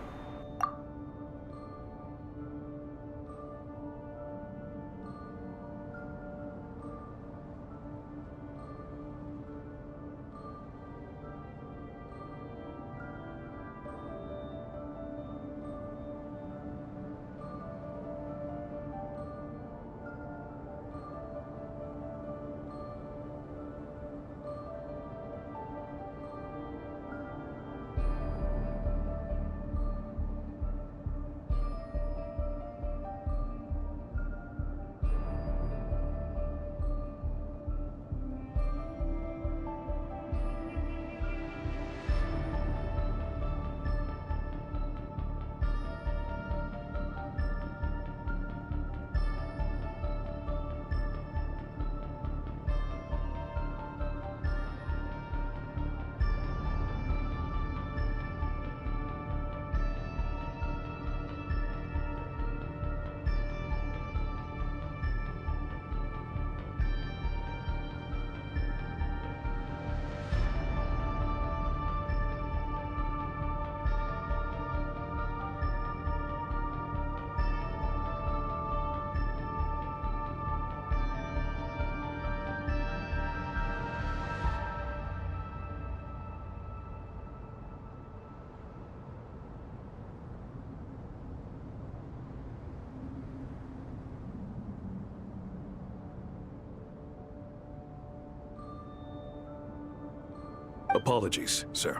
Apologies, sir.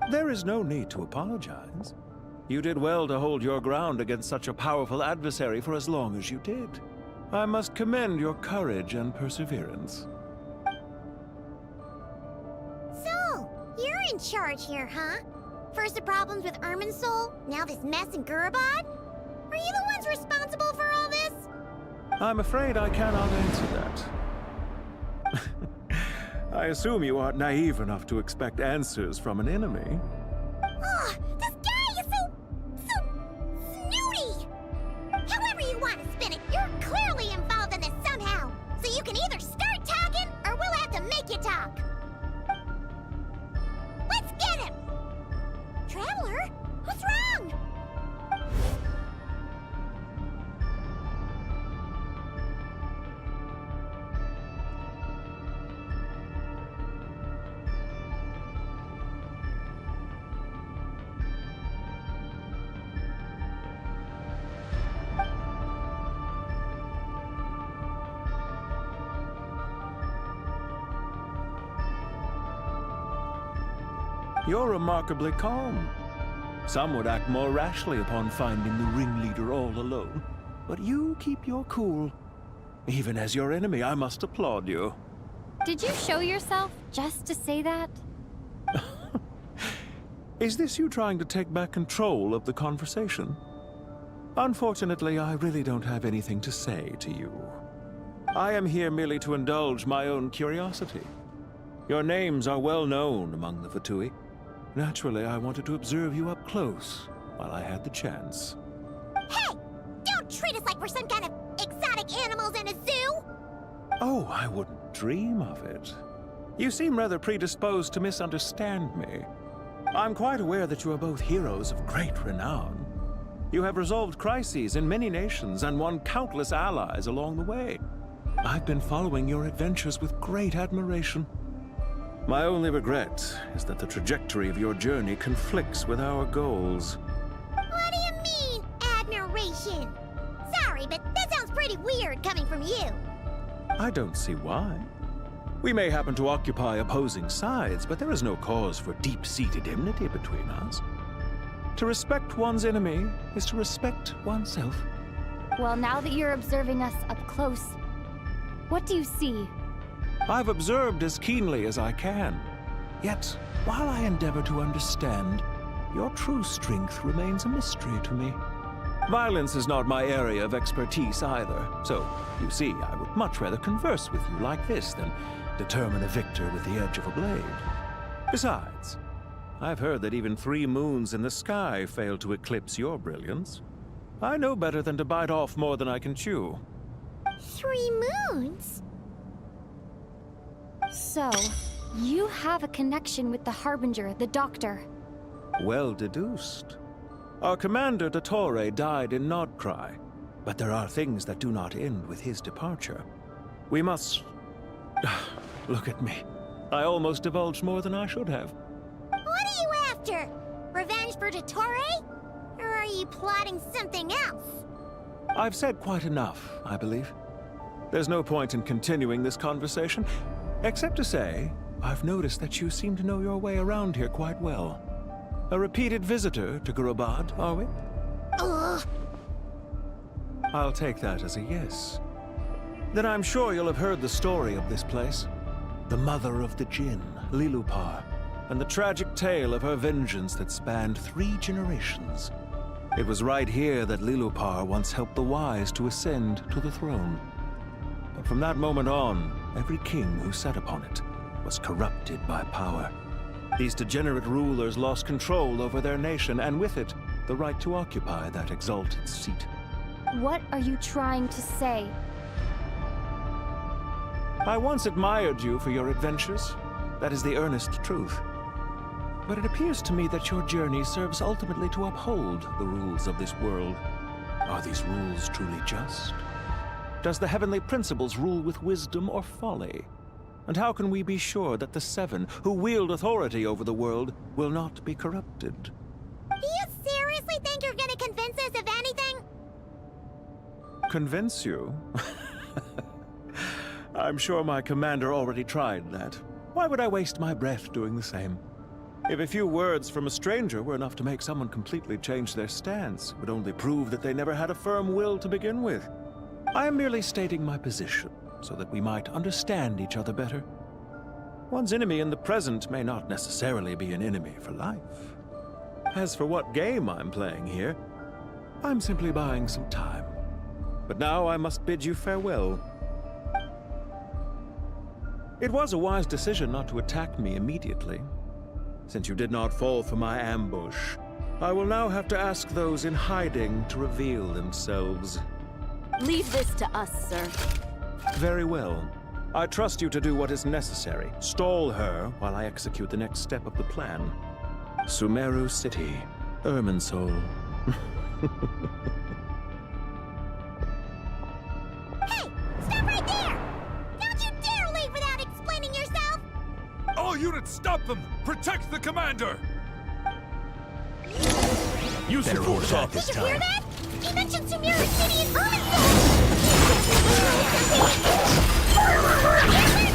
There is no need to apologize. You did well to hold your ground against such a powerful adversary for as long as you did. I must commend your courage and perseverance. So, you're in charge here, huh? First the problems with Irminsul, now this mess in Gurabad? Are you the ones responsible for all this? I'm afraid I cannot answer that. I assume you aren't naive enough to expect answers from an enemy. Ugh, this guy is so snooty! However you want to spin it, you're clearly involved in this somehow. So you can either start talking, or we'll have to make you talk. Let's get him! Traveler, what's wrong? You're remarkably calm. Some would act more rashly upon finding the ringleader all alone. But you keep your cool. Even as your enemy, I must applaud you. Did you show yourself just to say that? Is this you trying to take back control of the conversation? Unfortunately, I really don't have anything to say to you. I am here merely to indulge my own curiosity. Your names are well known among the Fatui. Naturally, I wanted to observe you up close while I had the chance. Hey! Don't treat us like we're some kind of exotic animals in a zoo! Oh, I wouldn't dream of it. You seem rather predisposed to misunderstand me. I'm quite aware that you are both heroes of great renown. You have resolved crises in many nations and won countless allies along the way. I've been following your adventures with great admiration. My only regret is that the trajectory of your journey conflicts with our goals. What do you mean, admiration? Sorry, but that sounds pretty weird coming from you. I don't see why. We may happen to occupy opposing sides, but there is no cause for deep-seated enmity between us. To respect one's enemy is to respect oneself. Well, now that you're observing us up close, what do you see? I've observed as keenly as I can. Yet, while I endeavor to understand, your true strength remains a mystery to me. Violence is not my area of expertise either, so, you see, I would much rather converse with you like this than determine a victor with the edge of a blade. Besides, I've heard that even 3 moons in the sky fail to eclipse your brilliance. I know better than to bite off more than I can chew. 3 moons? So, you have a connection with the Harbinger, the Doctor. Well deduced. Our commander, Dottore, died in Nodcry, but there are things that do not end with his departure. We must... Look at me. I almost divulged more than I should have. What are you after? Revenge for Dottore? Or are you plotting something else? I've said quite enough, I believe. There's no point in continuing this conversation, except to say, I've noticed that you seem to know your way around here quite well. A repeated visitor to Gurabad, are we? Ugh. I'll take that as a yes. Then I'm sure you'll have heard the story of this place. The mother of the Jinn, Lilupar, and the tragic tale of her vengeance that spanned 3 generations. It was right here that Lilupar once helped the wise to ascend to the throne. But from that moment on, every king who sat upon it was corrupted by power. These degenerate rulers lost control over their nation, and with it, the right to occupy that exalted seat. What are you trying to say? I once admired you for your adventures. That is the earnest truth. But it appears to me that your journey serves ultimately to uphold the rules of this world. Are these rules truly just? Does the heavenly principles rule with wisdom or folly? And how can we be sure that the 7 who wield authority over the world will not be corrupted? Do you seriously think you're gonna convince us of anything? Convince you? I'm sure my commander already tried that. Why would I waste my breath doing the same? If a few words from a stranger were enough to make someone completely change their stance, it would only prove that they never had a firm will to begin with. I am merely stating my position, so that we might understand each other better. One's enemy in the present may not necessarily be an enemy for life. As for what game I'm playing here, I'm simply buying some time. But now I must bid you farewell. It was a wise decision not to attack me immediately. Since you did not fall for my ambush, I will now have to ask those in hiding to reveal themselves. Leave this to us, sir. Very well. I trust you to do what is necessary. Stall her while I execute the next step of the plan. Sumeru City, Irminsul. Hey! Stop right there! Don't you dare leave without explaining yourself! All units, stop them! Protect the commander! Use your force off this Did you hear time. that? He mentioned Sumeru City and Irminsul!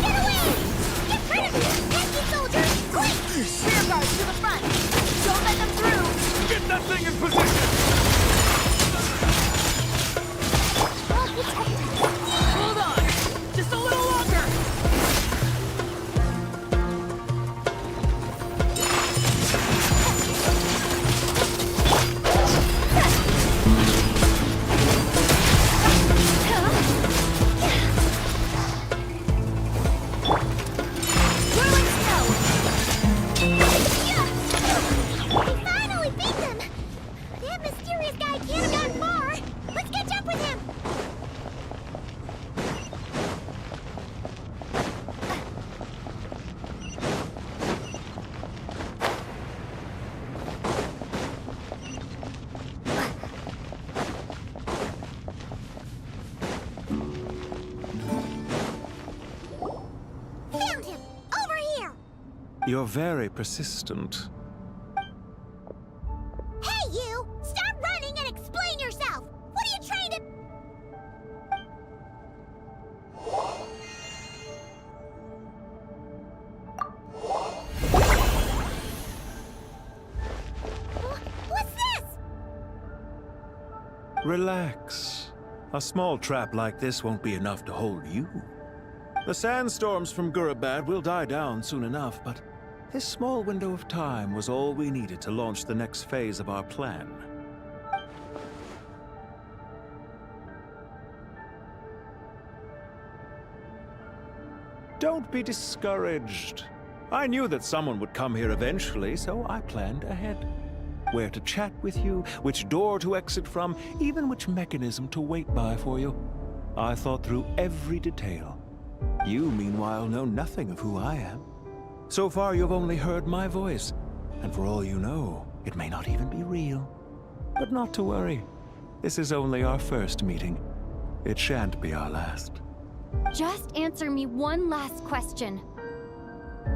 Get away! Get rid of these pesky soldiers! Quick! Rear guards to the front! Don't let them through! Get that thing in position! Hold on! Just a little longer! We finally beat them! That mysterious guy can't have gotten far! Let's catch up with him! Found him! Over here! You're very persistent. Hey, you! Stop running and explain yourself! What are you trying to... What's this? Relax. A small trap like this won't be enough to hold you. The sandstorms from Gurabad will die down soon enough, but this small window of time was all we needed to launch the next phase of our plan. Don't be discouraged. I knew that someone would come here eventually, so I planned ahead. Where to chat with you, which door to exit from, even which mechanism to wait by for you. I thought through every detail. You, meanwhile, know nothing of who I am. So far, you've only heard my voice, and for all you know, it may not even be real. But not to worry. This is only our first meeting. It shan't be our last. Just answer me one last question.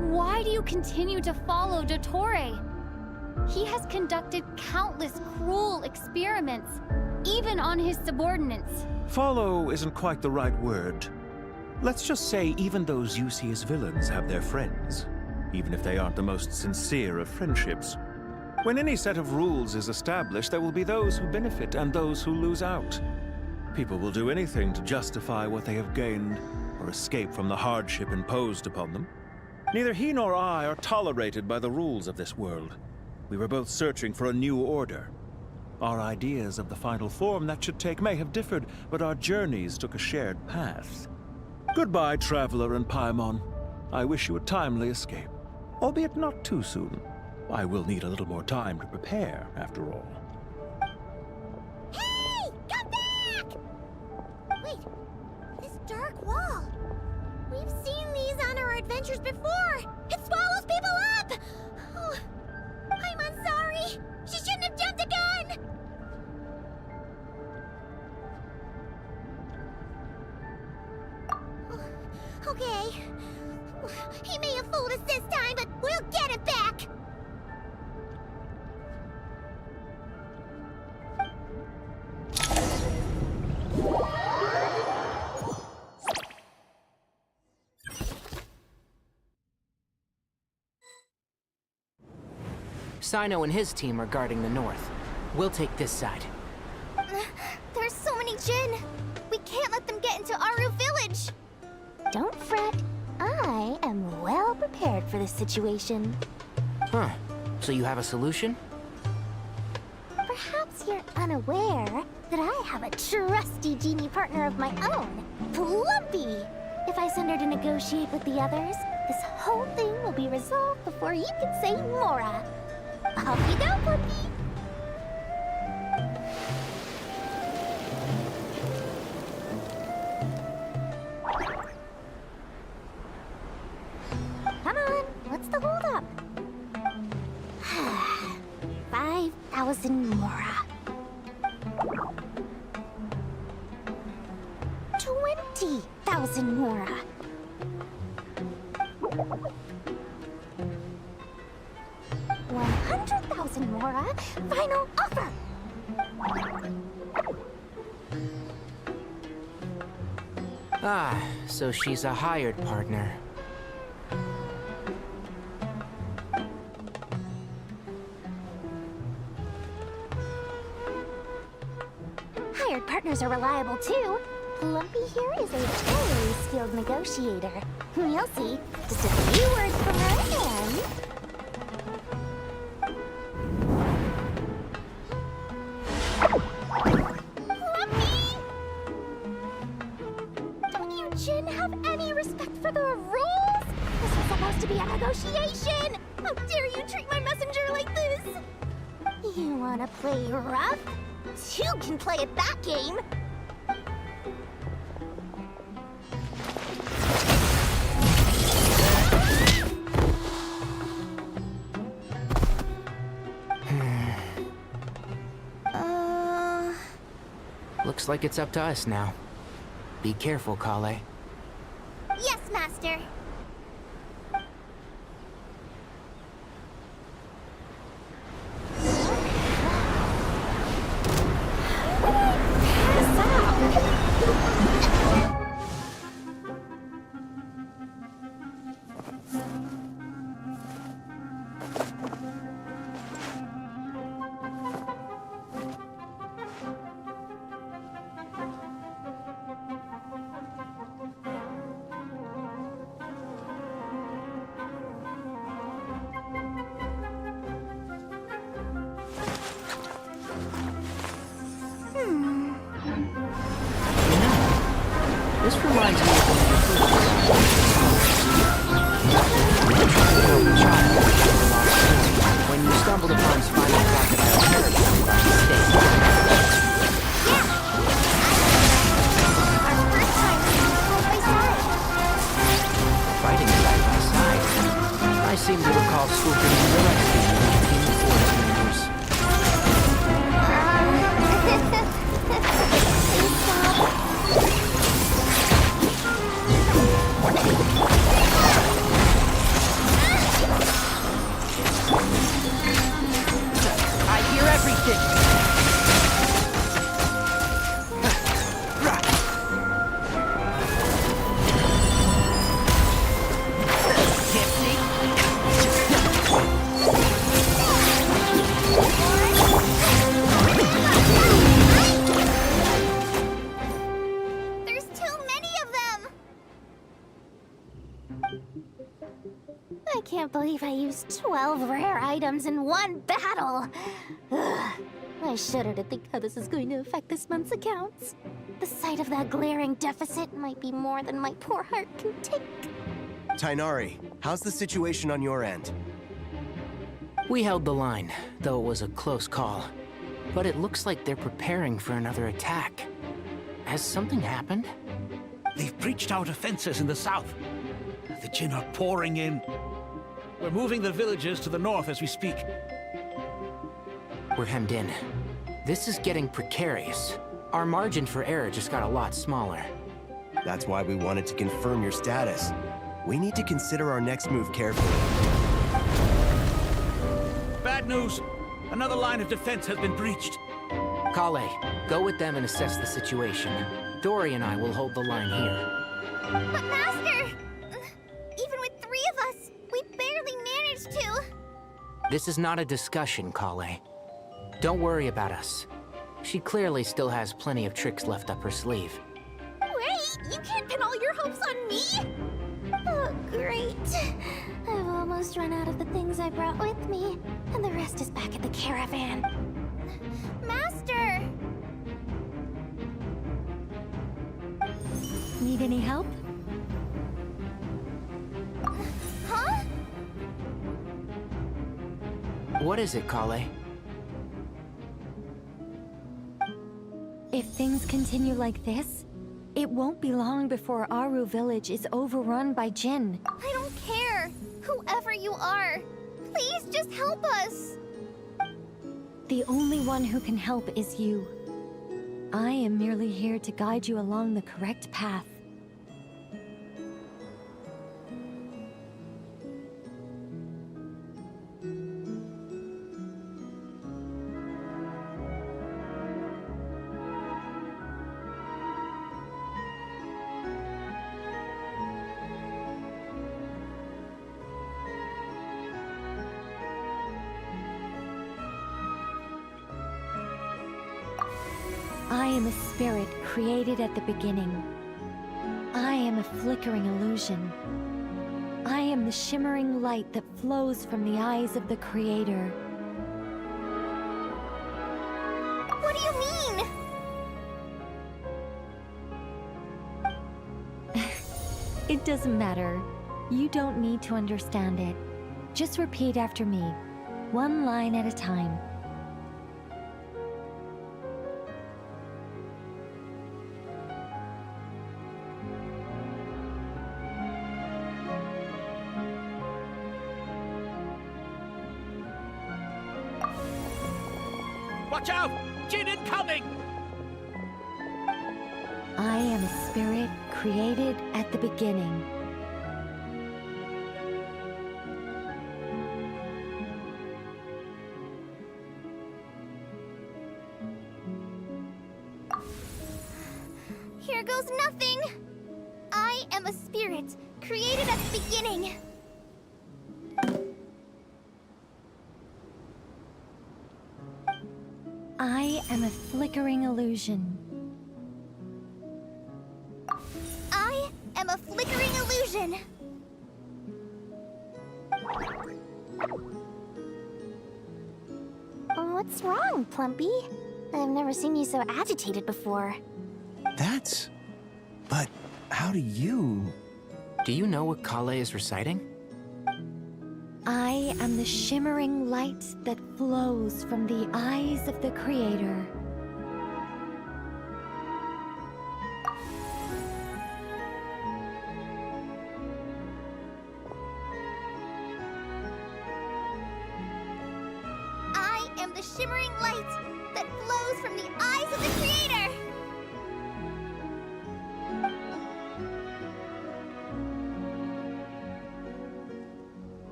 Why do you continue to follow Dottore? He has conducted countless cruel experiments, even on his subordinates. Follow isn't quite the right word. Let's just say even those you see as villains have their friends, even if they aren't the most sincere of friendships. When any set of rules is established, there will be those who benefit and those who lose out. People will do anything to justify what they have gained or escape from the hardship imposed upon them. Neither he nor I are tolerated by the rules of this world. We were both searching for a new order. Our ideas of the final form that should take may have differed, but our journeys took a shared path. Goodbye, Traveler and Paimon. I wish you a timely escape, albeit not too soon. I will need a little more time to prepare, after all. Hey! Come back! Wait, this dark wall. We've seen these on our adventures before. It swallows people up! Oh, I'm sorry. She shouldn't have jumped the gun! Okay. He may have fooled us this time, but we'll get him back! Sino and his team are guarding the north. We'll take this side. There's so many Jin! We can't let them get into Aru Village! Don't fret. I am well prepared for this situation. Huh. So you have a solution? Perhaps you're unaware that I have a trusty genie partner of my own, Plumpy. If I send her to negotiate with the others, this whole thing will be resolved before you can say Mora. Off you go, Plumpy. Come on, what's the holdup? 5,000 Mora. 20,000 Mora. 100,000 Mora. Final offer. Ah, so she's a hired partner. Hired partners are reliable too. Lumpy here is a very skilled negotiator. We'll see. Just a few words from her and... Lumpy! Don't you Jin have any respect for the rules? This was supposed to be a negotiation! How dare you treat my messenger like this? You wanna play rough? You can play at that game! Looks like it's up to us now. Be careful, Kale. Yes, Master. This reminds me of when you stumbled upon Spinal Crocodile Territory by mistake. Our first time side by side. seem to recall swooping in the rescue unit Team Force members. I hear everything! There's too many of them! I can't believe I used 12 rare items in one battle! Ugh. I shudder to think how this is going to affect this month's accounts. The sight of that glaring deficit might be more than my poor heart can take. Tainari, how's the situation on your end? We held the line, though it was a close call. But it looks like they're preparing for another attack. Has something happened? They've breached our defenses in the south. The Jinn are pouring in. We're moving the villagers to the north as we speak. We're hemmed in. This is getting precarious. Our margin for error just got a lot smaller. That's why we wanted to confirm your status. We need to consider our next move carefully. Bad news! Another line of defense has been breached. Kale, go with them and assess the situation. Dory and I will hold the line here. But Master! Even with 3 of us, we barely managed to! This is not a discussion, Kale. Don't worry about us. She clearly still has plenty of tricks left up her sleeve. Wait! You can't pin all your hopes on me? Oh, great. I've almost run out of the things I brought with me, and the rest is back at the caravan. Master! Need any help? Huh? What is it, Kale? If things continue like this, it won't be long before Aru village is overrun by Jinn. I don't care! Whoever you are! Please just help us! The only one who can help is you. I am merely here to guide you along the correct path. I am a spirit created at the beginning. I am a flickering illusion. I am the shimmering light that flows from the eyes of the Creator. What do you mean? It doesn't matter. You don't need to understand it. Just repeat after me, one line at a time. Watch out! Jinn incoming! I am a spirit created at the beginning. Here goes nothing! I am a spirit, created at the beginning. I am a flickering illusion. I am a flickering illusion. What's wrong, Plumpy? I've never seen you so agitated before. That's... But how do you... Do you know what Kale is reciting? I am the shimmering light that flows from the eyes of the Creator. shimmering light that flows from the eyes of the Creator!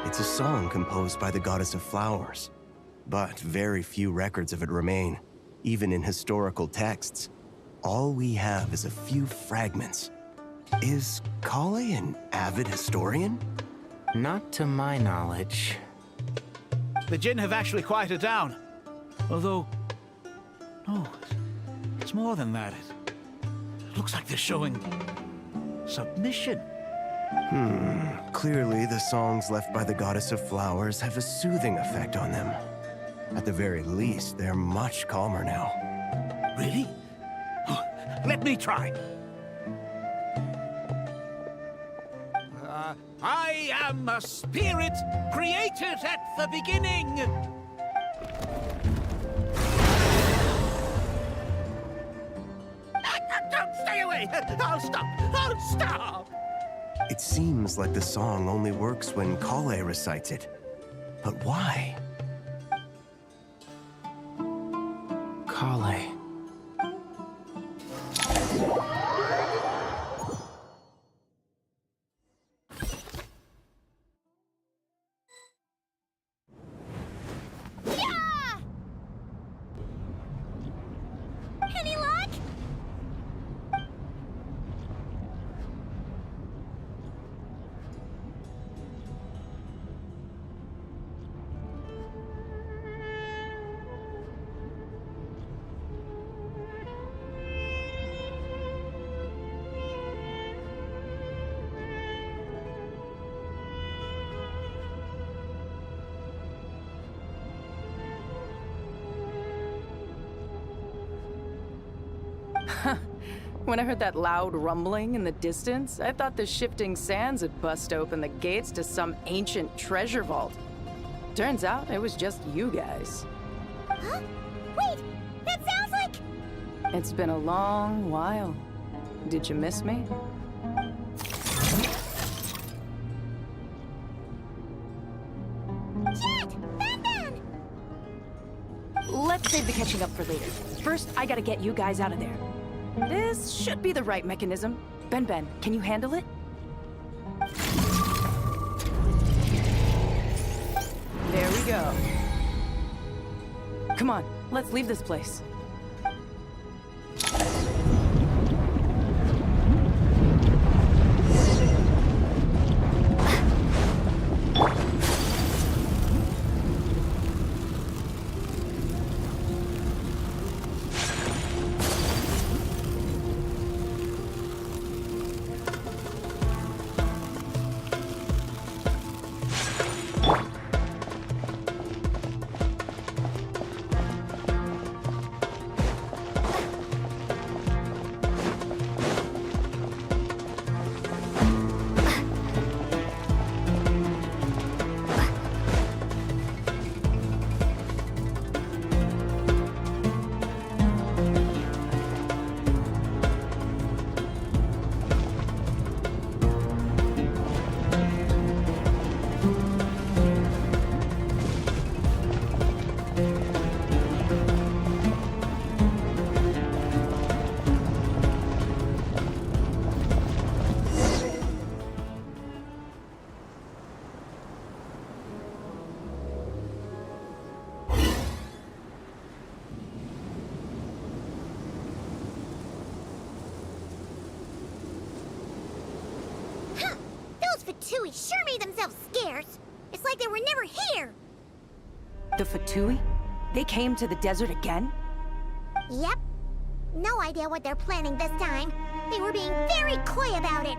It's a song composed by the goddess of flowers, but very few records of it remain, even in historical texts. All we have is a few fragments. Is Kale an avid historian? Not to my knowledge. The Jinn have actually quieted down. Although, no, it's more than that. It looks like they're showing submission. Clearly the songs left by the goddess of flowers have a soothing effect on them. At the very least, they're much calmer now. Really? Let me try. I am a spirit created at the beginning. Don't stay away! I'll stop! I'll stop! It seems like the song only works when Kale recites it. But why? Kale. Any luck? When I heard that loud rumbling in the distance, I thought the shifting sands had bust open the gates to some ancient treasure vault. Turns out it was just you guys. Huh? Wait! That sounds like... It's been a long while. Did you miss me? Jet! Ben! Let's save the catching up for later. First, I gotta get you guys out of there. This should be the right mechanism. Ben, can you handle it? There we go. Come on, let's leave this place. Fatui sure made themselves scarce. It's like they were never here. The Fatui? They came to the desert again? Yep. No idea what they're planning this time. They were being very coy about it.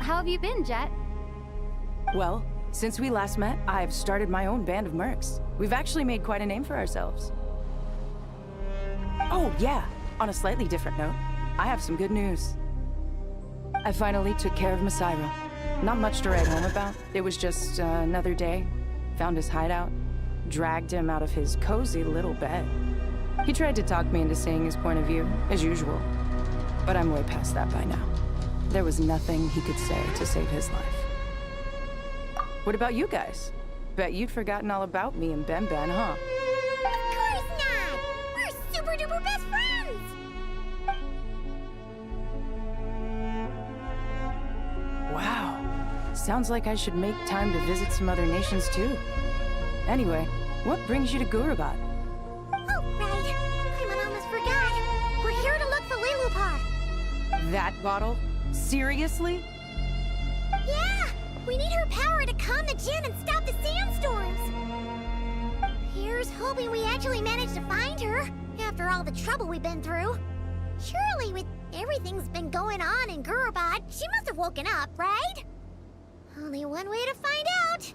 How have you been, Jet? Well, since we last met, I've started my own band of mercs. We've actually made quite a name for ourselves. Oh, yeah. On a slightly different note, I have some good news. I finally took care of Masairo. Not much to write home about. It was just another day. Found his hideout. Dragged him out of his cozy little bed. He tried to talk me into seeing his point of view, as usual. But I'm way past that by now. There was nothing he could say to save his life. What about you guys? Bet you'd forgotten all about me and Ben, huh? Of course not! We're super duper best friends! Wow. Sounds like I should make time to visit some other nations too. Anyway, what brings you to Gurabat? Oh, right. I almost forgot. We're here to look for Lilupar. That bottle? Seriously? Yeah! We need her power to calm the Djinn and stop the sandstorms! Here's hoping we actually manage to find her, after all the trouble we've been through. Surely, with everything's been going on in Gurabad, she must have woken up, right? Only one way to find out.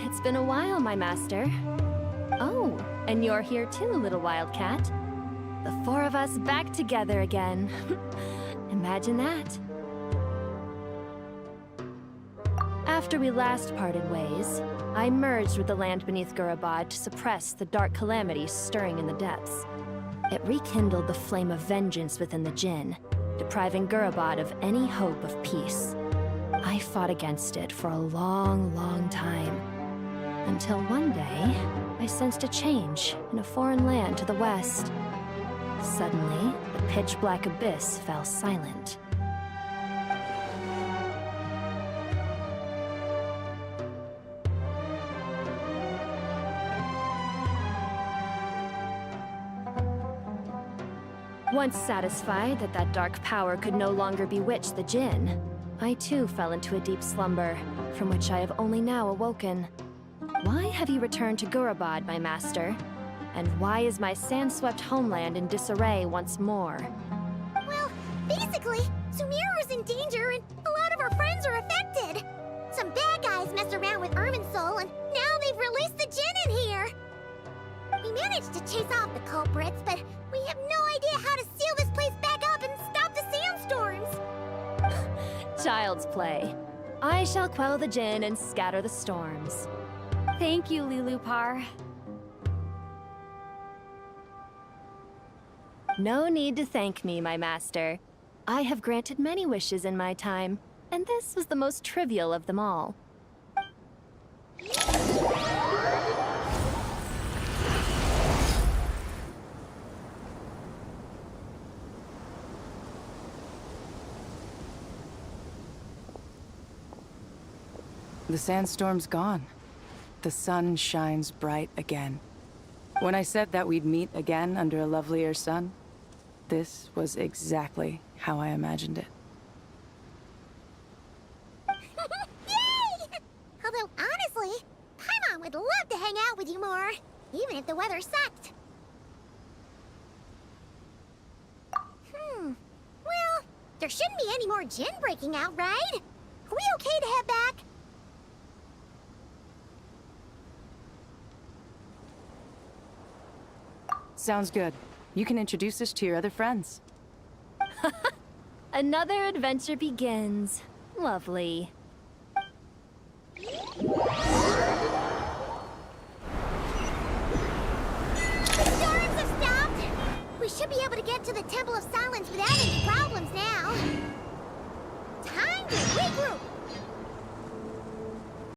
It's been a while, my master. Oh, and you're here too, little wildcat. The four of us back together again. Imagine that. After we last parted ways, I merged with the land beneath Gurabad to suppress the dark calamities stirring in the depths. It rekindled the flame of vengeance within the Djinn, depriving Gurabad of any hope of peace. I fought against it for a long, long time. Until one day, I sensed a change in a foreign land to the west. Suddenly, the pitch-black abyss fell silent. Once satisfied that that dark power could no longer bewitch the Djinn, I too fell into a deep slumber, from which I have only now awoken. Why have you returned to Gurabad, my master? And why is my sand-swept homeland in disarray once more? Well, basically, Sumeru's in danger and a lot of our friends are affected. Some bad guys messed around with Irminsul and now they've released the Djinn in here. We managed to chase off the culprits, but we have no idea how to seal this place back up and stop the sandstorms. Child's play. I shall quell the Djinn and scatter the storms. Thank you, Lilupar. No need to thank me, my master. I have granted many wishes in my time, and this was the most trivial of them all. The sandstorm's gone. The sun shines bright again. When I said that we'd meet again under a lovelier sun, this was exactly how I imagined it. Yay! Although, honestly, Paimon would love to hang out with you more, even if the weather sucked. Well, there shouldn't be any more Djinn breaking out, right? Are we okay to head back? Sounds good. You can introduce us to your other friends. Another adventure begins. Lovely. The storms have stopped! We should be able to get to the Temple of Silence without any problems now. Time to regroup!